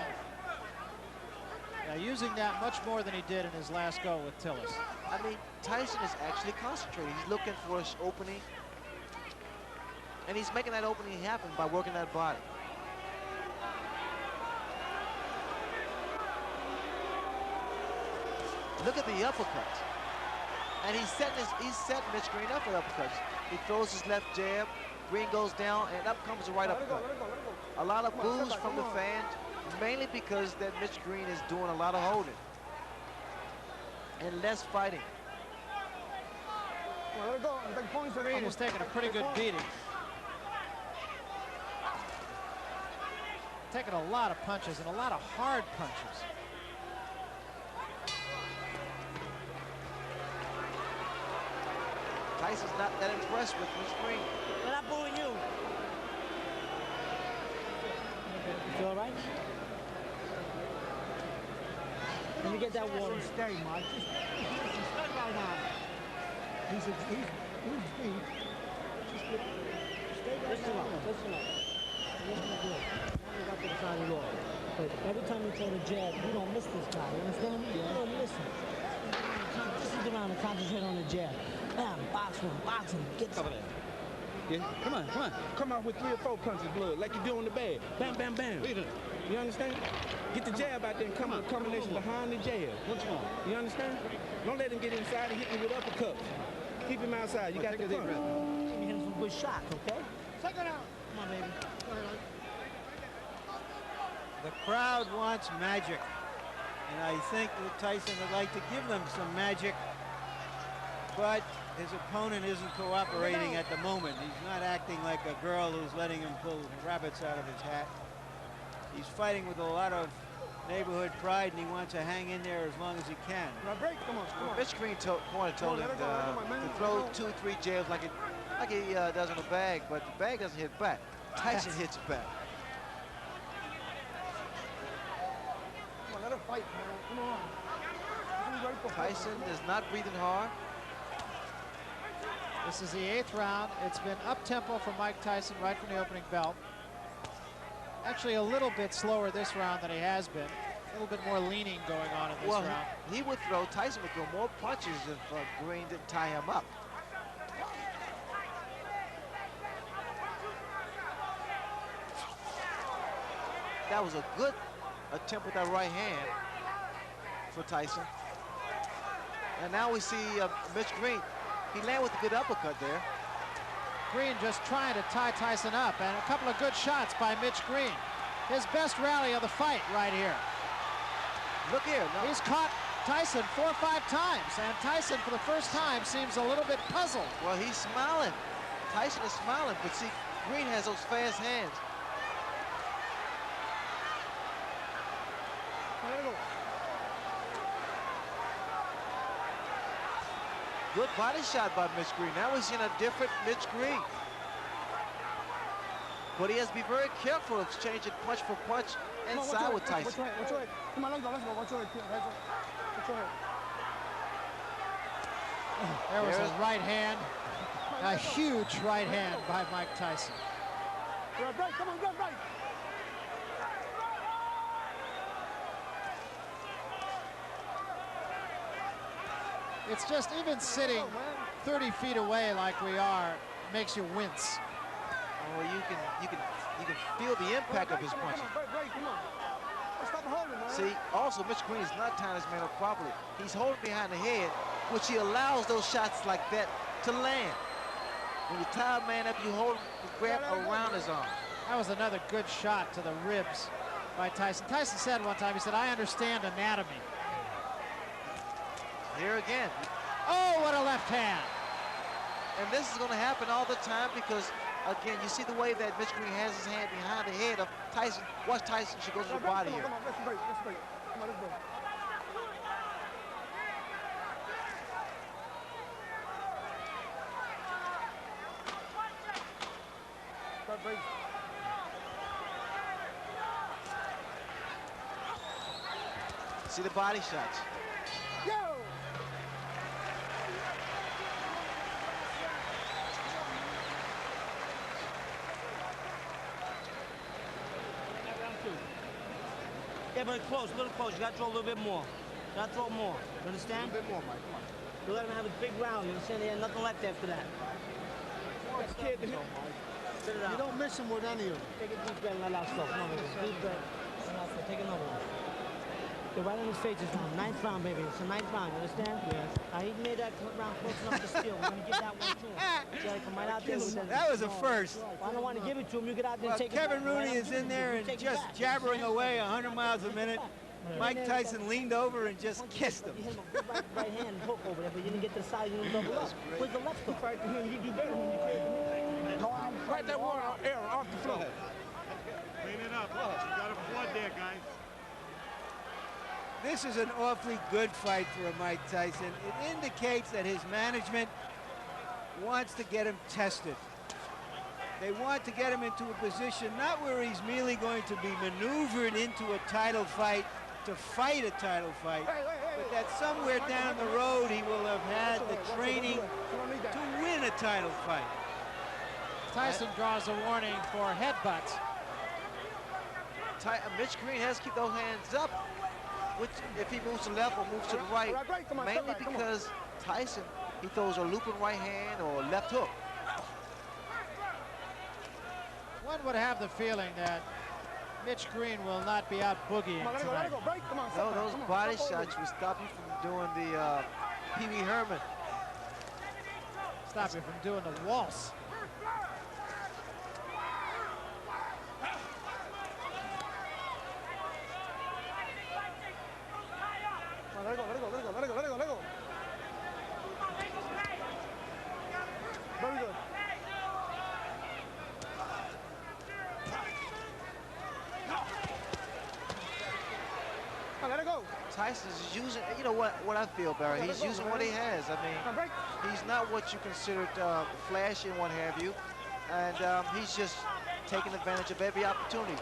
Yeah, using that much more than he did in his last go with Tillis. I mean, Tyson is actually concentrating. He's looking for an opening. And he's making that opening happen by working that body. Look at the uppercut. And he's setting Mitch Green up for uppercuts. He throws his left jab, Green goes down, and up comes the right uppercut. A lot of boos from the fans, mainly because that Mitch Green is doing a lot of holding and less fighting. Green is taking a pretty good beating. Taking a lot of punches and a lot of hard punches. Tyson's not that impressed with Mitch Green. We're not booing you. You feel all right? Let me get that water. Stay, Mike. Just stay right now. He's beat. Stay right listen now. Listen up. Listen up good. Now we got to the side of the law. But every time you throw the jab, you don't miss this guy. You understand me? You don't miss him. Just sit around and concentrate on the jab. Bam, box him, get over there. Yeah, come on. Come out with 3 or 4 punches of blood, like you do in the bag. Bam, bam, bam. You understand? Get the jab out there and come with a combination behind the jab. What's wrong? You understand? Don't let him get inside and hit you with uppercuts. Keep him outside. You got to breath. You hit him some good shots, okay? Second out. Come on, baby. The crowd wants magic, and I think that Tyson would like to give them some magic, but his opponent isn't cooperating at the moment. He's not acting like a girl who's letting him pull rabbits out of his hat. He's fighting with a lot of neighborhood pride, and he wants to hang in there as long as he can. Mitch Green told him to throw 2 or 3 jabs like he does on the bag, but the bag doesn't hit back. Tyson hits back. Come on, let him fight, man. Come on. Tyson is not breathing hard. This is the 8th round. It's been up-tempo for Mike Tyson right from the opening bell. Actually, a little bit slower this round than he has been. A little bit more leaning going on in this round. Tyson would throw more punches if Green didn't tie him up. That was a good attempt with that right hand for Tyson. And now we see Mitch Green. He landed with a good uppercut there. Green just trying to tie Tyson up, and a couple of good shots by Mitch Green. His best rally of the fight right here. Look here. No. He's caught Tyson 4 or 5 times, and Tyson for the first time seems a little bit puzzled. Well, he's smiling. Tyson is smiling, but see, Green has those fast hands. Good body shot by Mitch Green. Now we're seeing a different Mitch Green. But he has to be very careful of exchanging punch for punch inside with Tyson. Watch your head. Come on, let's go. Watch your head. Watch your head. There was a right hand. A huge right hand by Mike Tyson. Right, come on, right. It's just even sitting 30 feet away like we are makes you wince. Oh, you can feel the impact of his punches. See, also Mitch Green is not tying his man up properly. He's holding behind the head, which he allows those shots like that to land. When you tie a man up, you hold the grab around his arm. That was another good shot to the ribs by Tyson. Tyson said one time, he said, "I understand anatomy." Here again. Oh, what a left hand. And this is going to happen all the time because, again, you see the way that Mitch Green has his hand behind the head of Tyson. Watch Tyson, she goes to the body here. Come on, let's break. Come on, let's go. See the body shots. Yeah, but close, a little close. You got to throw a little bit more. You got to throw more. You understand? A little bit more, Mike. Come on. You let him have a big round. You understand? He had nothing left after that. Kid, Spit it out. you don't miss him with any of them. Take a deep breath and let out stuff. Come on, baby. Deep breath. Let out stuff. Take another one. Get right on his face this round. 9th round, baby. It's a 9th round. You understand? Yes. He made that round close enough to steal. We're going to give that one to him. See how he come right out there with that. That was a first. I don't want to give it to him. You get out there and take Kevin it. Rooney is in there and just jabbering away 100 miles a minute. Mike Tyson leaned over and just kissed him. You hit him a good right hand hook over there, but you didn't get the side. You didn't double up. Where's the left hook? Right to him. You do better when you carry the Right that water air off the floor. Clean it up. You got a flood there, guys. This is an awfully good fight for a Mike Tyson. It indicates that his management wants to get him tested. They want to get him into a position not where he's merely going to be maneuvered into a title fight to fight a title fight, but that somewhere down the road he will have had the training to win a title fight. Tyson draws a warning for headbutts. Mitch Green has to keep those hands up, which if he moves to the left or moves to the right, mainly because Tyson, he throws a looping right hand or left hook. One would have the feeling that Mitch Green will not be out boogieing tonight. No, those body shots will stop you from doing the Pee Wee Herman. Stop you from doing the waltz. Let it go, let it go, let it go, let it go, let it go, let it go. Very good. Let it go. Tyson's using, you know what I feel, Barry, he's using what he has. I mean, he's not what you considered flashy and what have you, and he's just taking advantage of every opportunity.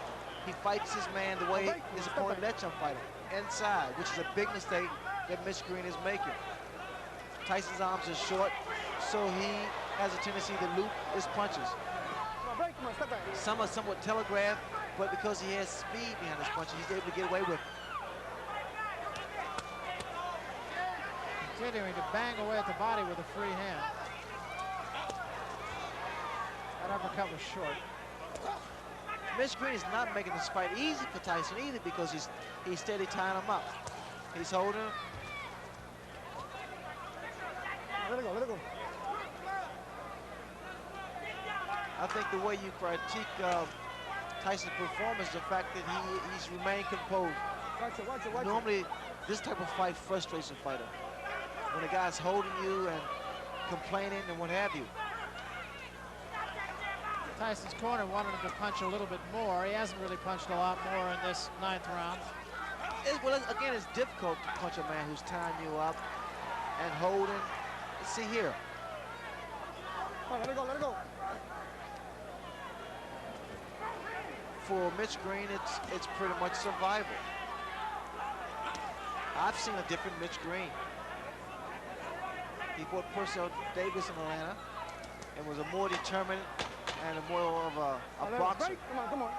He fights his man the way his opponent lets him fight him, inside, which is a big mistake that Mitch Green is making. Tyson's arms are short, so he has a tendency to loop his punches. Some are somewhat telegraphed, but because he has speed behind his punches, he's able to get away with it. Continuing to bang away at the body with a free hand. That uppercut was short. Mitch Green is not making this fight easy for Tyson either because he's steady tying him up. He's holding him. Let it go, let it go. I think the way you critique Tyson's performance is the fact that he's remained composed. Watch it. Normally, this type of fight frustrates a fighter. When a guy's holding you and complaining and what have you. Tyson's corner wanted him to punch a little bit more. He hasn't really punched a lot more in this 9th round. Well, again, it's difficult to punch a man who's tying you up and holding. Let's see here. Let it go, let it go. For Mitch Green, it's pretty much survival. I've seen a different Mitch Green. He fought Purcell Davis in Atlanta and was a more determined and a more of a boxer. Come on.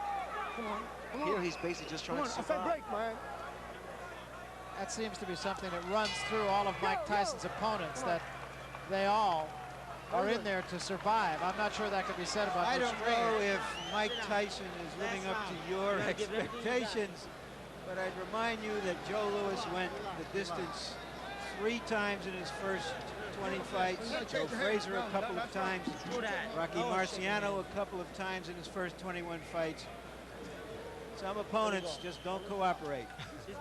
Here he's basically just trying to survive. Break, man. That seems to be something that runs through all of Mike Tyson's opponents, that they all are in there to survive. I'm not sure that could be said about I Mitch don't Green. know if Mike Tyson is living up to your expectations, but I'd remind you that Joe Louis went the distance 3 times in his first 20 fights. Joe Frazier a couple of times. Rocky Marciano a couple of times in his first 21 fights. Some opponents just don't cooperate.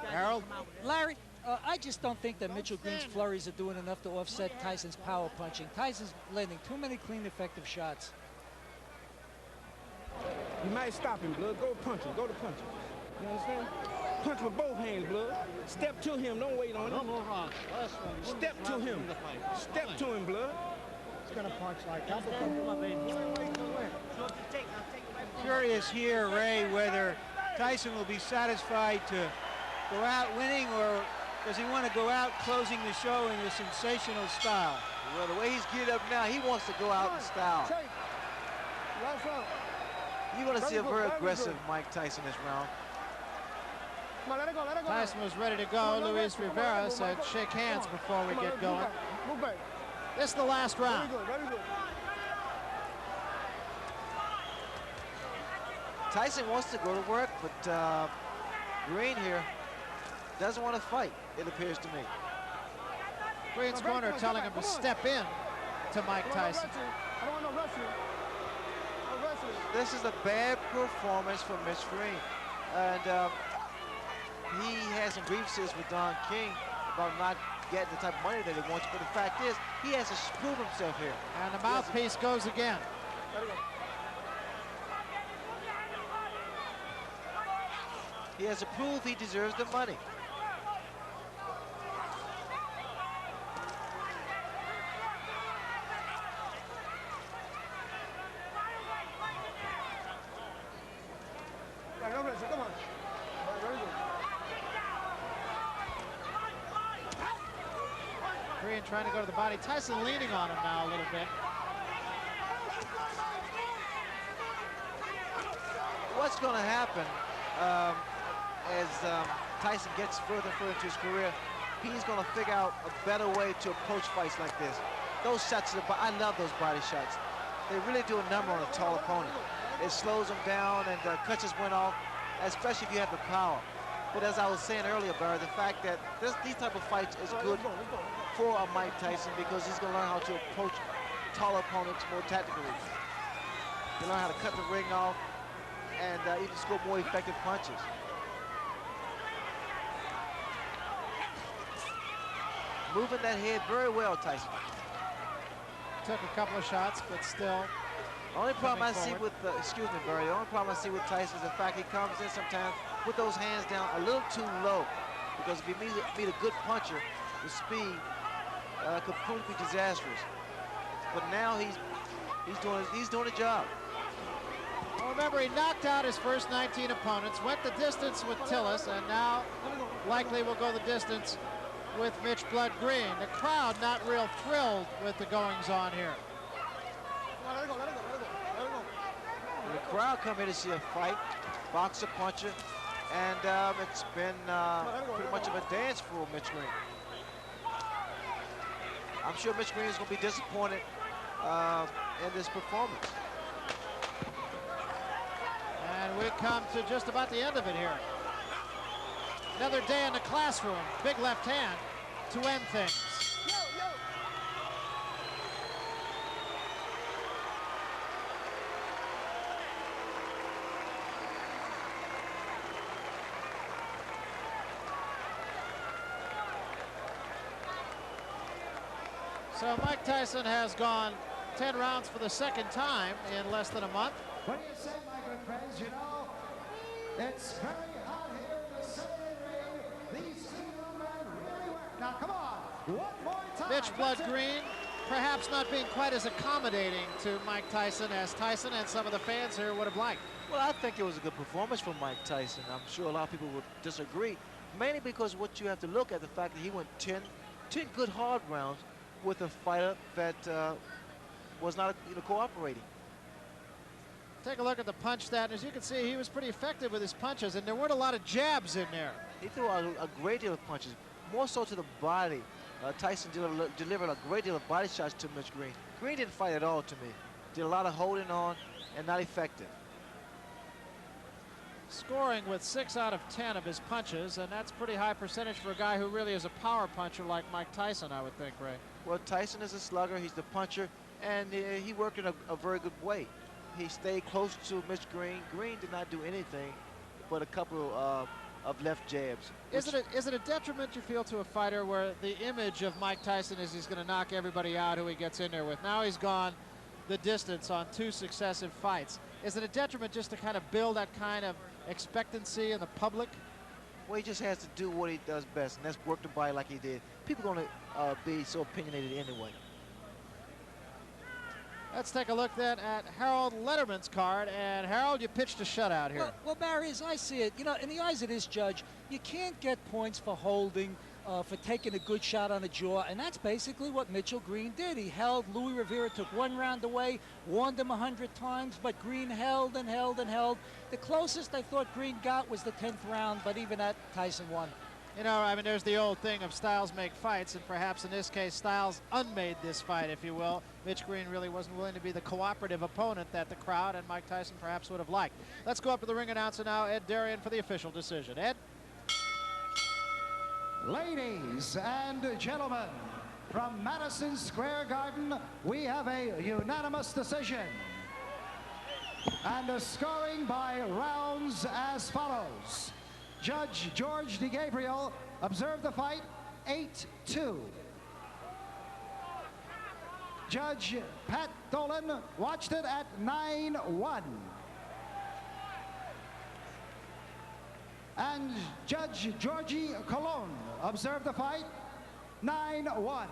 Harold? Larry, I just don't think that Mitchell Green's flurries are doing enough to offset Tyson's power punching. Tyson's landing too many clean, effective shots. You might stop him, Blood. Go punch him. Go to punch him. You understand? Punch with both hands, Blood. Step to him. Don't wait on him. Step to him. Step to him, Blood. He's gonna punch like that. Curious here, Ray, whether Tyson will be satisfied to go out winning, or does he want to go out closing the show in a sensational style? Well, the way he's geared up now, he wants to go out in style. You're going to see a very aggressive Mike Tyson this round. Tyson was ready to go. Luis Rivera said, shake hands before we get going. This is the last round. Very good. Tyson wants to go to work, but Green here doesn't want to fight, it appears to me. Green's corner telling him to step in to Mike Tyson. This is a bad performance from Mitch Green. And he has some grievances with Don King about not getting the type of money that he wants. But the fact is, he has to prove himself here. And the mouthpiece goes again. He has to prove he deserves the money. Green trying to go to the body. Tyson leaning on him now a little bit. What's going to happen as Tyson gets further and further into his career, he's going to figure out a better way to approach fights like this. Those shots, I love those body shots. They really do a number on a tall opponent. It slows them down and cuts his wind off, especially if you have the power. But as I was saying earlier, Barry, the fact that these type of fights is good for Mike Tyson because he's going to learn how to approach tall opponents more tactically. He'll learn how to cut the ring off and even score more effective punches. Moving that head very well, Tyson. Took a couple of shots, but still. The only problem I see with, excuse me, Barry, the only problem I see with Tyson is the fact he comes in sometimes with those hands down a little too low. Because if you meet a good puncher, the speed could prove to be disastrous. But now he's doing the job. Well, remember, he knocked out his first 19 opponents, went the distance with Tillis, and now likely will go the distance with Mitch Blood Green. The crowd not real thrilled with the goings-on here. The crowd come here to see a fight, boxer, puncher, and it's been pretty much of a dance for Mitch Green. I'm sure Mitch Green is going to be disappointed in this performance. And we come to just about the end of it here. Another day in the classroom. Big left hand to end things. So Mike Tyson has gone 10 rounds for the second time in less than a month. What do you say, my good friends? You know, it's very hot here in the Sunday ring. These two young men really work. Now, come on, one more time. Mitch Blood Green perhaps not being quite as accommodating to Mike Tyson as Tyson and some of the fans here would have liked. Well, I think it was a good performance from Mike Tyson. I'm sure a lot of people would disagree, mainly because what you have to look at the fact that he went 10 good hard rounds with a fighter that was not cooperating. Take a look at the punch stat. As you can see, he was pretty effective with his punches, and there weren't a lot of jabs in there. He threw a great deal of punches, more so to the body. Tyson delivered a great deal of body shots to Mitch Green. Green didn't fight at all to me. Did a lot of holding on and not effective. Scoring with 6 out of 10 of his punches, and that's pretty high percentage for a guy who really is a power puncher like Mike Tyson, I would think, Ray. Well, Tyson is a slugger. He's the puncher, and he worked in a very good way. He stayed close to Mitch Green. Green did not do anything but a couple of left jabs. Is it a detriment, you feel, to a fighter where the image of Mike Tyson is he's going to knock everybody out who he gets in there with? Now he's gone the distance on 2 successive fights. Is it a detriment just to kind of build that kind of expectancy in the public? Well, he just has to do what he does best, and that's work the body like he did. People are going to be so opinionated anyway. Let's take a look then at Harold Letterman's card. And Harold, you pitched a shutout here. Well, Barry, as I see it, you know, in the eyes of this judge, you can't get points for holding for taking a good shot on the jaw, and that's basically what Mitchell Green did. He held. Louis Rivera took one round away, warned him 100 times, but Green held and held and held. The closest I thought Green got was the 10th round, but even that, Tyson won. You know, I mean, there's the old thing of styles make fights, and perhaps in this case, styles unmade this fight, if you will. Mitch Green really wasn't willing to be the cooperative opponent that the crowd and Mike Tyson perhaps would have liked. Let's go up to the ring announcer now, Ed Darien, for the official decision. Ed? Ladies and gentlemen, from Madison Square Garden, we have a unanimous decision. And the scoring by rounds as follows. Judge George DeGabriel observed the fight 8-2. Judge Pat Dolan watched it at 9-1. And Judge Georgie Colon observed the fight 9-1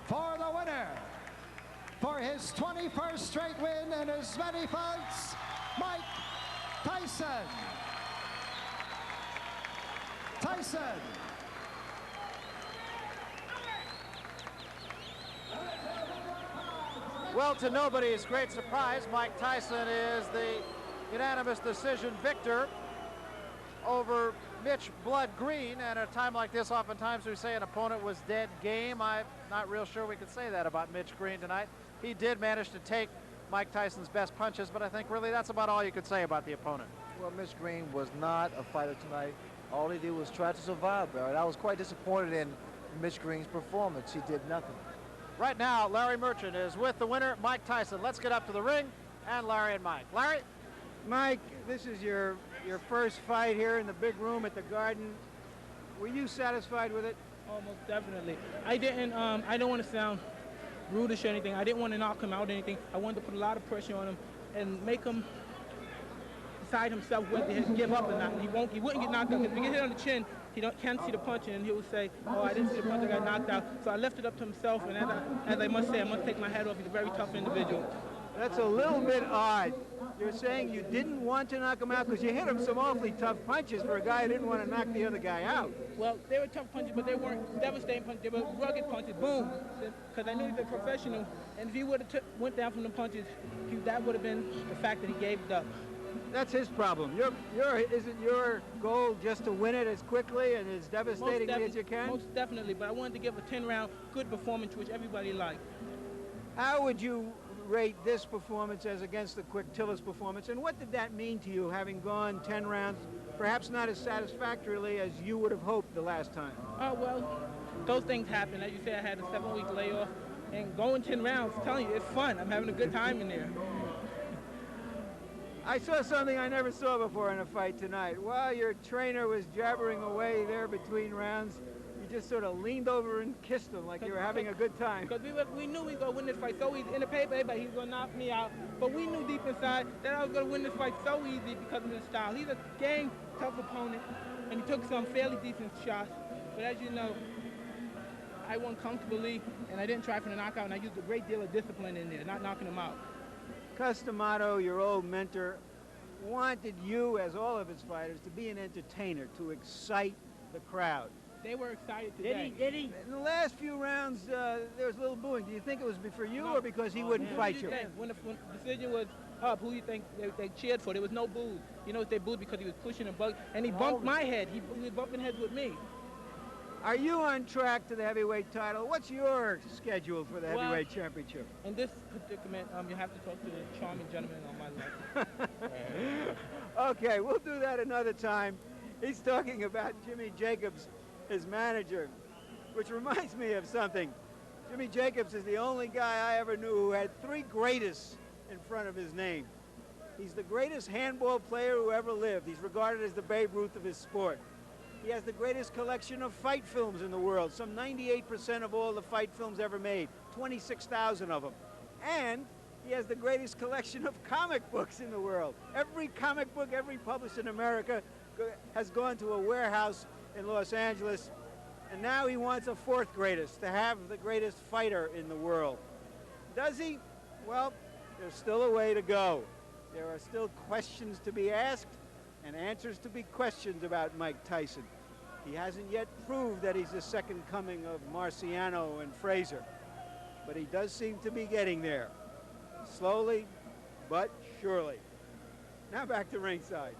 for the winner. For his 21st straight win in as many fights, Mike Tyson. Tyson. Well, to nobody's great surprise, Mike Tyson is the unanimous decision victor over Mitch Blood Green. And at a time like this, oftentimes we say an opponent was dead game. I'm not real sure we could say that about Mitch Green tonight. He did manage to take Mike Tyson's best punches, but I think really that's about all you could say about the opponent. Well, Mitch Green was not a fighter tonight. All he did was try to survive, Barrett. I was quite disappointed in Mitch Green's performance. He did nothing. Right now, Larry Merchant is with the winner, Mike Tyson. Let's get up to the ring, and Larry and Mike. Larry? Mike, this is your first fight here in the big room at the Garden. Were you satisfied with it? Almost definitely. I don't want to sound rudish or anything. I didn't want to knock him out or anything. I wanted to put a lot of pressure on him and make him decide himself whether to give up or not. He wouldn't get knocked out, because if he get hit on the chin, he can't see the punch, and he would say, oh, I didn't see the punch, I got knocked out. So I left it up to himself, and as I must say, I must take my hat off. He's a very tough individual. That's a little bit odd. You're saying you didn't want to knock him out because you hit him some awfully tough punches for a guy who didn't want to knock the other guy out. Well, they were tough punches, but they weren't devastating punches. They were rugged punches, boom. Because I knew he was a professional, and if he would have went down from the punches, that would have been the fact that he gave it up. That's his problem. Isn't your goal just to win it as quickly and as devastatingly as you can? Most definitely, but I wanted to give a 10-round good performance, which everybody liked. How would you rate this performance as against the Quick Tillis performance, and what did that mean to you, having gone 10 rounds, perhaps not as satisfactorily as you would have hoped the last time? Well, those things happen. As you say, I had a 7-week layoff, and going 10 rounds, I'm telling you, it's fun. I'm having a good time in there. I saw something I never saw before in a fight tonight. While your trainer was jabbering away there between rounds, you just sort of leaned over and kissed him like you were having a good time. Because we knew we were going to win this fight so easy. In the paper, he was going to knock me out. But we knew deep inside that I was going to win this fight so easy because of his style. He's a game, tough opponent, and he took some fairly decent shots. But as you know, I won comfortably, and I didn't try for the knockout, and I used a great deal of discipline in there, not knocking him out. Customato, your old mentor, wanted you, as all of his fighters, to be an entertainer, to excite the crowd. They were excited today. Did he? In the last few rounds, there was a little booing. Do you think it was for you or because he wouldn't fight you? When the decision was up, who do you think they cheered for? There was no booze. You know, they booed because he was pushing and bugging, and he bumped my head. He was bumping heads with me. Are you on track to the heavyweight title? What's your schedule for the heavyweight championship? In this predicament, you have to talk to the charming gentleman on my left. Okay, we'll do that another time. He's talking about Jimmy Jacobs, his manager, which reminds me of something. Jimmy Jacobs is the only guy I ever knew who had 3 greatest in front of his name. He's the greatest handball player who ever lived. He's regarded as the Babe Ruth of his sport. He has the greatest collection of fight films in the world, some 98% of all the fight films ever made, 26,000 of them. And he has the greatest collection of comic books in the world. Every comic book ever published in America has gone to a warehouse in Los Angeles, and now he wants a 4th greatest, to have the greatest fighter in the world. Does he? Well, there's still a way to go. There are still questions to be asked and answers to be questioned about Mike Tyson. He hasn't yet proved that he's the second coming of Marciano and Frazier, but he does seem to be getting there. Slowly, but surely. Now back to ringside.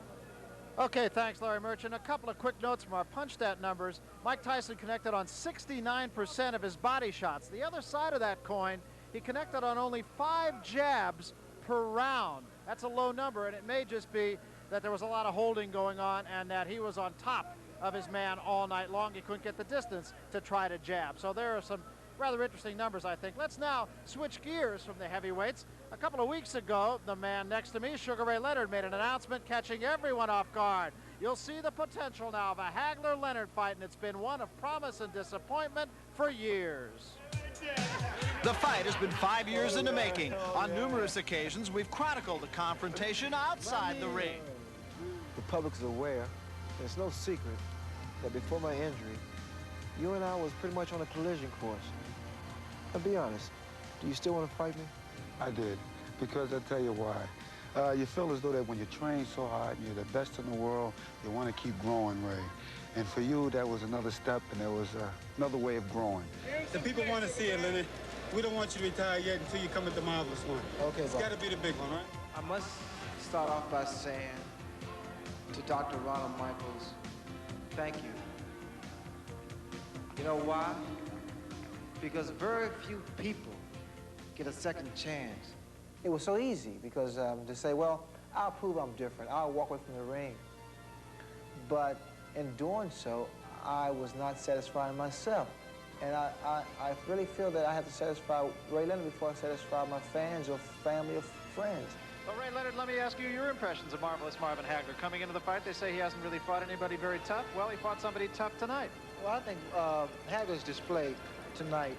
Okay, thanks, Larry Merchant. A couple of quick notes from our punch stat numbers. Mike Tyson connected on 69% of his body shots. The other side of that coin, he connected on only 5 jabs per round. That's a low number, and it may just be that there was a lot of holding going on and that he was on top of his man all night long. He couldn't get the distance to try to jab. So there are some rather interesting numbers, I think. Let's now switch gears from the heavyweights. A couple of weeks ago, the man next to me, Sugar Ray Leonard, made an announcement catching everyone off guard. You'll see the potential now of a Hagler-Leonard fight, and it's been one of promise and disappointment for years. The fight has been 5 years in the making. On numerous occasions, we've chronicled the confrontation outside the ring. The public is aware, it's no secret, that before my injury, you and I was pretty much on a collision course. Now be honest, do you still want to fight me? I did, because I'll tell you why. You feel as though that when you train so hard and you're the best in the world, you want to keep growing, Ray. And for you, that was another step, and there was another way of growing. The people want to see it, Leonard. We don't want you to retire yet until you come at the marvelous one. Okay, it's got to be the big one, right? I must start off by saying to Dr. Ronald Michaels, thank you. You know why? Because very few people get a second chance. It was so easy because to say, well, I'll prove I'm different. I'll walk away from the ring. But in doing so, I was not satisfying myself. And I really feel that I have to satisfy Ray Leonard before I satisfy my fans or family or friends. Well, Ray Leonard, let me ask you your impressions of Marvelous Marvin Hagler. Coming into the fight, they say he hasn't really fought anybody very tough. Well, he fought somebody tough tonight. Well, I think Hagler's display tonight,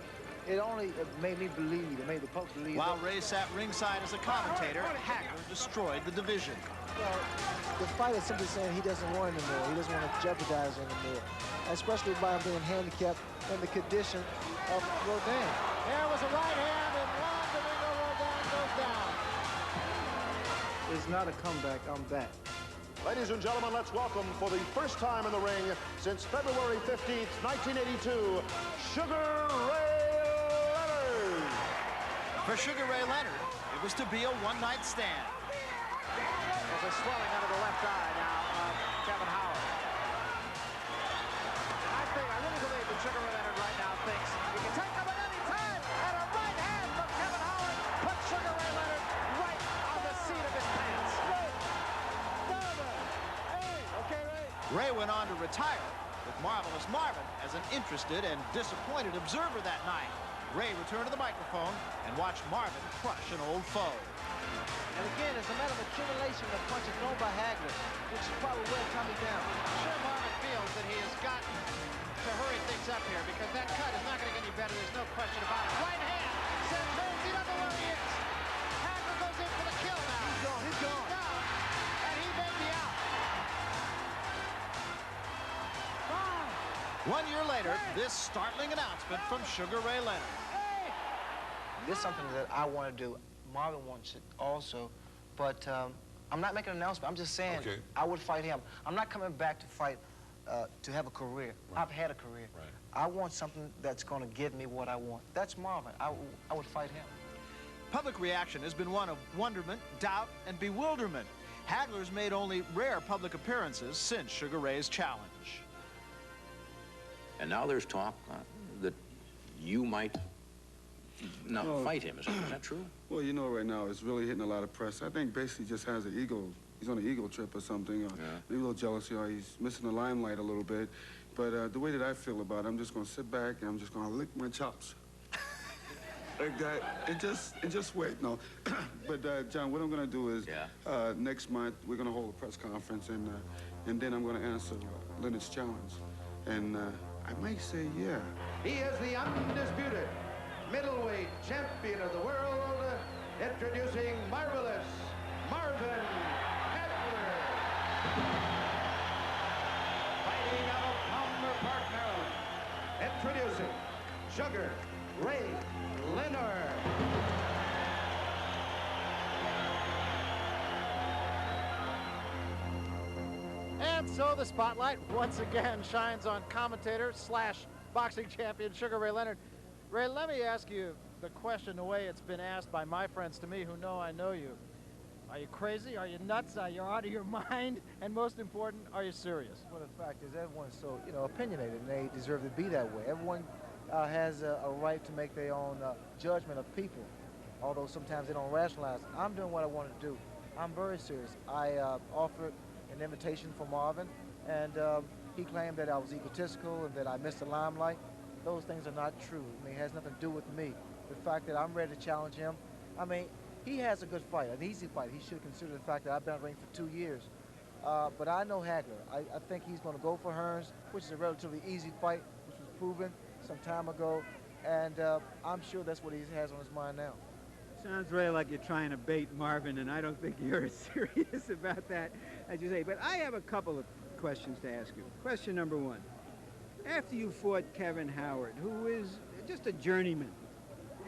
it only made me believe, it made the public believe. While Ray sat ringside as a commentator, Hagler destroyed the division. Well, the fight is simply saying he doesn't want anymore. He doesn't want to jeopardize anymore, especially by being handicapped in the condition of Rodin. There was a right hand, and Juan Domingo Rodin goes down. It's not a comeback, I'm back. Ladies and gentlemen, let's welcome for the first time in the ring since February 15th, 1982, Sugar Ray Leonard. For Sugar Ray Leonard, it was to be a one-night stand. There's a swelling under the left eye now of Kevin Howard. I really believe that Sugar Ray Leonard right now thinks he can take him at any time, and a right hand from Kevin Howard puts Sugar Ray Leonard right on the seat of his pants. Okay, Ray. Ray went on to retire with Marvelous Marvin as an interested and disappointed observer that night. Ray returned to the microphone and watched Marvin crush an old foe. And again, it's a matter of accumulation of punches thrown by Hagler, which is probably wear Tommy down. Sure, Marvin feels that he has got to hurry things up here because that cut is not going to get any better. There's no question about it. Right hand sends Rose. He doesn't know where he is. Hagler goes in for the kill now. He's gone. He's gone. Down, and he may be out. 1 year later, this startling announcement from Sugar Ray Leonard. This is something that I want to do. Marvin wants it also, but I'm not making an announcement. I'm just saying I would fight him. I'm not coming back to fight to have a career. I've had a career. I want something that's going to give me what I want. That's Marvin. I would fight him. Public reaction has been one of wonderment, doubt, and bewilderment. Hagler's made only rare public appearances since Sugar Ray's challenge. And now there's talk that you might not fight him. Is that true? Well, you know, right now it's really hitting a lot of press. I think basically just has an ego. He's on an ego trip or something. Maybe a little jealousy, or he's missing the limelight a little bit. But the way that I feel about it, I'm just going to sit back and I'm just going to lick my chops. Like that, and just wait. No, but John, what I'm going to do is next month we're going to hold a press conference, and then I'm going to answer Leonard's challenge, and I might say yeah. He is the undisputed middleweight champion of the world, introducing Marvelous Marvin Hagler. Fighting out of Palmer Park, Maryland, introducing Sugar Ray Leonard. And So the spotlight once again shines on commentator slash boxing champion Sugar Ray Leonard. Ray, let me ask you the question the way it's been asked by my friends to me who know I know you. Are you crazy? Are you nuts? Are you out of your mind? And most important, are you serious? Well, the fact is everyone's so, opinionated, and they deserve to be that way. Everyone has a right to make their own judgment of people, although sometimes they don't rationalize. I'm doing what I want to do. I'm very serious. I offered an invitation for Marvin, and he claimed that I was egotistical and that I missed the limelight. Those things are not true. I mean, it has nothing to do with me. The fact that I'm ready to challenge him, I mean, he has a good fight, an easy fight. He should consider the fact that I've been in the ring for 2 years. But I know Hagler. I think he's going to go for Hearns, which is a relatively easy fight, which was proven some time ago. And I'm sure that's what he has on his mind now. Sounds really like you're trying to bait Marvin, and I don't think you're as serious about that as you say. But I have a couple of questions to ask you. Question number one. After you fought Kevin Howard, who is just a journeyman,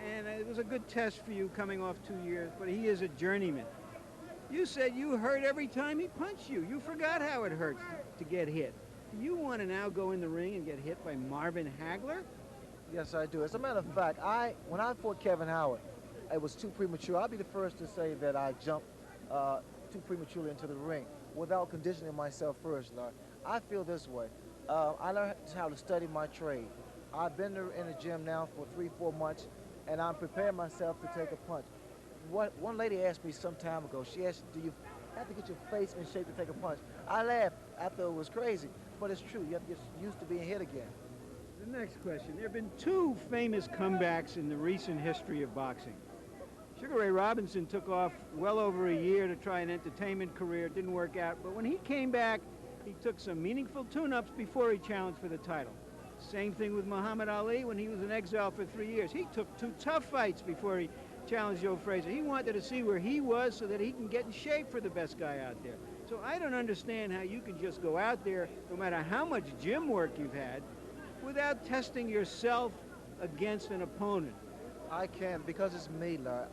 and it was a good test for you coming off 2 years, but he is a journeyman. You said you hurt every time he punched you. You forgot how it hurts to get hit. Do you want to now go in the ring and get hit by Marvin Hagler? Yes, I do. As a matter of fact, when I fought Kevin Howard, it was too premature. I'll be the first to say that I jumped too prematurely into the ring without conditioning myself first, Larry. I feel this way. I learned how to study my trade. I've been in the gym now for 3-4 months, and I'm preparing myself to take a punch. One lady asked me some time ago, she asked, do you have to get your face in shape to take a punch? I laughed. I thought it was crazy, but it's true. You have to get used to being hit again. The next question. There have been two famous comebacks in the recent history of boxing. Sugar Ray Robinson took off well over a year to try an entertainment career. It didn't work out, but when he came back, he took some meaningful tune-ups before he challenged for the title. Same thing with Muhammad Ali when he was in exile for 3 years. He took 2 tough fights before he challenged Joe Frazier. He wanted to see where he was so that he can get in shape for the best guy out there. So I don't understand how you can just go out there, no matter how much gym work you've had, without testing yourself against an opponent. I can't because it's me, Larry.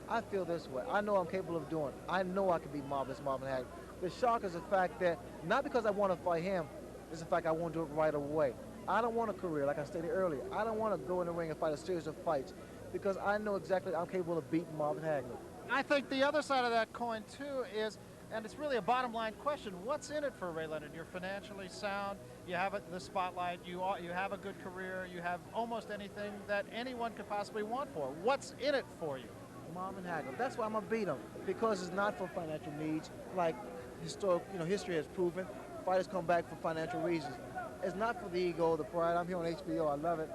I feel this way. I know I'm capable of doing it. I know I can beat Marvin Hagler. The shock is the fact that, not because I want to fight him, it's the fact I want to do it right away. I don't want a career, like I stated earlier. I don't want to go in the ring and fight a series of fights because I know exactly I'm capable of beating Marvin Hagler. I think the other side of that coin, too, is, and it's really a bottom line question, what's in it for Ray Leonard? You're financially sound, you have it in the spotlight, you have a good career, you have almost anything that anyone could possibly want for. What's in it for you? Marvin Hagler. That's why I'm going to beat him, because it's not for financial needs, like history has proven. Fighters come back for financial reasons. It's not for the ego, the pride. I'm here on HBO. I love it.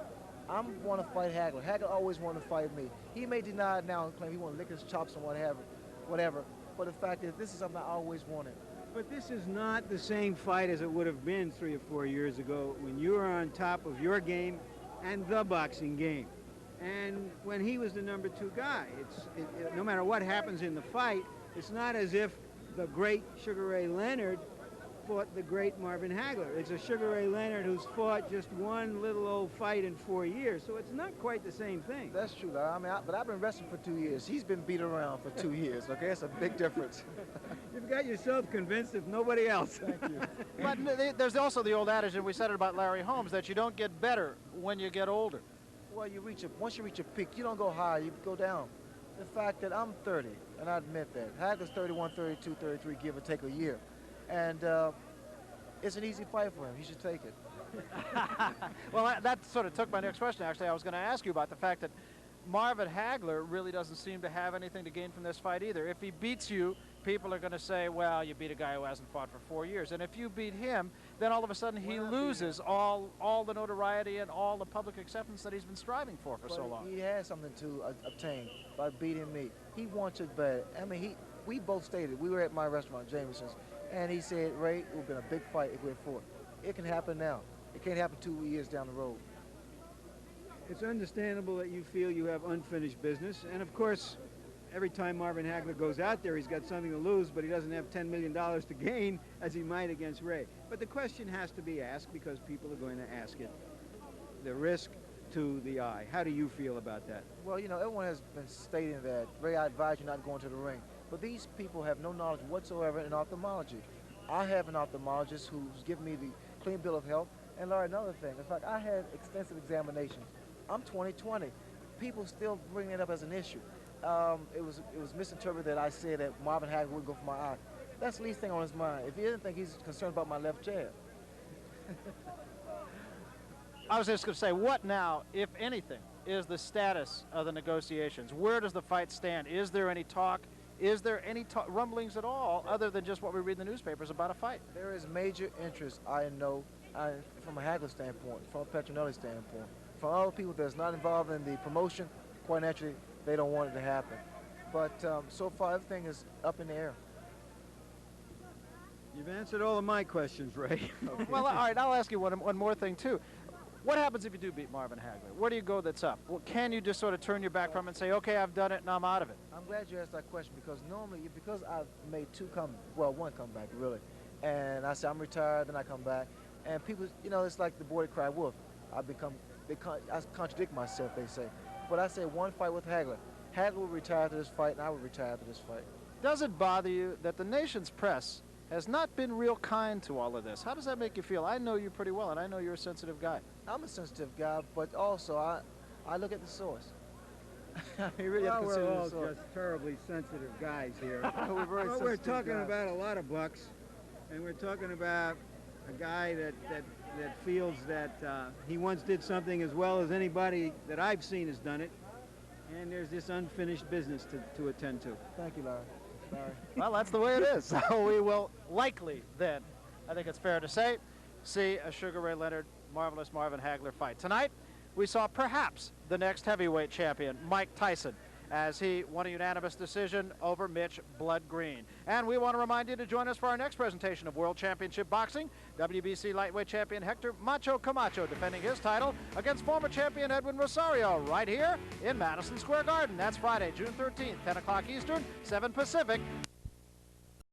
I want to fight Hagler. Hagler always wanted to fight me. He may deny it now and claim he want to lick his chops and whatever. But the fact is, this is something I always wanted. But this is not the same fight as it would have been 3 or 4 years ago when you were on top of your game and the boxing game. And when he was the number 2 guy, no matter what happens in the fight, it's not as if the great Sugar Ray Leonard fought the great Marvin Hagler. It's a Sugar Ray Leonard who's fought just one little old fight in 4 years, so it's not quite the same thing. That's true, I mean, but I've been wrestling for 2 years. He's been beat around for 2 years, okay? It's a big difference. You've got yourself convinced if nobody else. Thank you. But there's also the old adage, and we said it about Larry Holmes, that you don't get better when you get older. Well, once you reach a peak, you don't go higher, you go down. The fact that I'm 30, and I admit that. Hagler's 31, 32, 33, give or take a year. And it's an easy fight for him. He should take it. Well, that sort of took my next question, actually. I was going to ask you about the fact that Marvin Hagler really doesn't seem to have anything to gain from this fight either. If he beats you, people are going to say, well, you beat a guy who hasn't fought for 4 years. And if you beat him, then all of a sudden he loses all the notoriety and all the public acceptance that he's been striving for so long. He has something to obtain by beating me. He wants it bad. I mean, we both stated, we were at my restaurant, Jameson's, and he said, Ray, it would have been a big fight if we had fought. It can happen now. It can't happen 2 years down the road. It's understandable that you feel you have unfinished business, and of course, every time Marvin Hagler goes out there, he's got something to lose, but he doesn't have $10 million to gain as he might against Ray. But the question has to be asked because people are going to ask it. The risk to the eye. How do you feel about that? Well, everyone has been stating that, Ray, I advise you not to go into the ring. But these people have no knowledge whatsoever in ophthalmology. I have an ophthalmologist who's given me the clean bill of health. And Larry, another thing, in fact, I had extensive examinations. I'm 20/20. People still bring it up as an issue. It was misinterpreted that I said that Marvin Hagler wouldn't go for my eye. That's the least thing on his mind. If he didn't think he's concerned about my left jab. I was just going to say, what now, if anything, is the status of the negotiations? Where does the fight stand? Is there any talk? Is there any rumblings at all other than just what we read in the newspapers about a fight? There is major interest, I know, from a Hagler standpoint, from a Petronelli standpoint. From all the people that's not involved in the promotion, quite naturally, they don't want it to happen. But so far, everything is up in the air. You've answered all of my questions, Ray. Okay. Well, all right, I'll ask you one more thing, too. What happens if you do beat Marvin Hagler? Where do you go that's up? Well, can you just sort of turn your back from it and say, okay, I've done it and I'm out of it? I'm glad you asked that question because normally, because I've made one comeback, really. And I say I'm retired, then I come back. And people, you know, it's like the boy that cried wolf. I contradict myself, they say. But I say one fight with Hagler. Hagler will retire to this fight, and I will retire to this fight. Does it bother you that the nation's press has not been real kind to all of this? How does that make you feel? I know you pretty well, and I know you're a sensitive guy. I'm a sensitive guy, but also I look at the source. You really have to consider we're all the source. just terribly sensitive guys here. We're very We're sensitive talking guys. about a lot of bucks, and we're talking about a guy that feels that he once did something as well as anybody that I've seen has done it, and there's this unfinished business to attend to. Thank you, Larry. Well, that's the way it is. So we will likely then, I think it's fair to say, see a Sugar Ray Leonard, Marvelous Marvin Hagler fight. Tonight, we saw perhaps the next heavyweight champion, Mike Tyson, as he won a unanimous decision over Mitch Blood Green. And we want to remind you to join us for our next presentation of World Championship Boxing. WBC lightweight champion Hector Macho Camacho defending his title against former champion Edwin Rosario right here in Madison Square Garden. That's Friday, June 13th, 10 o'clock Eastern, 7 Pacific.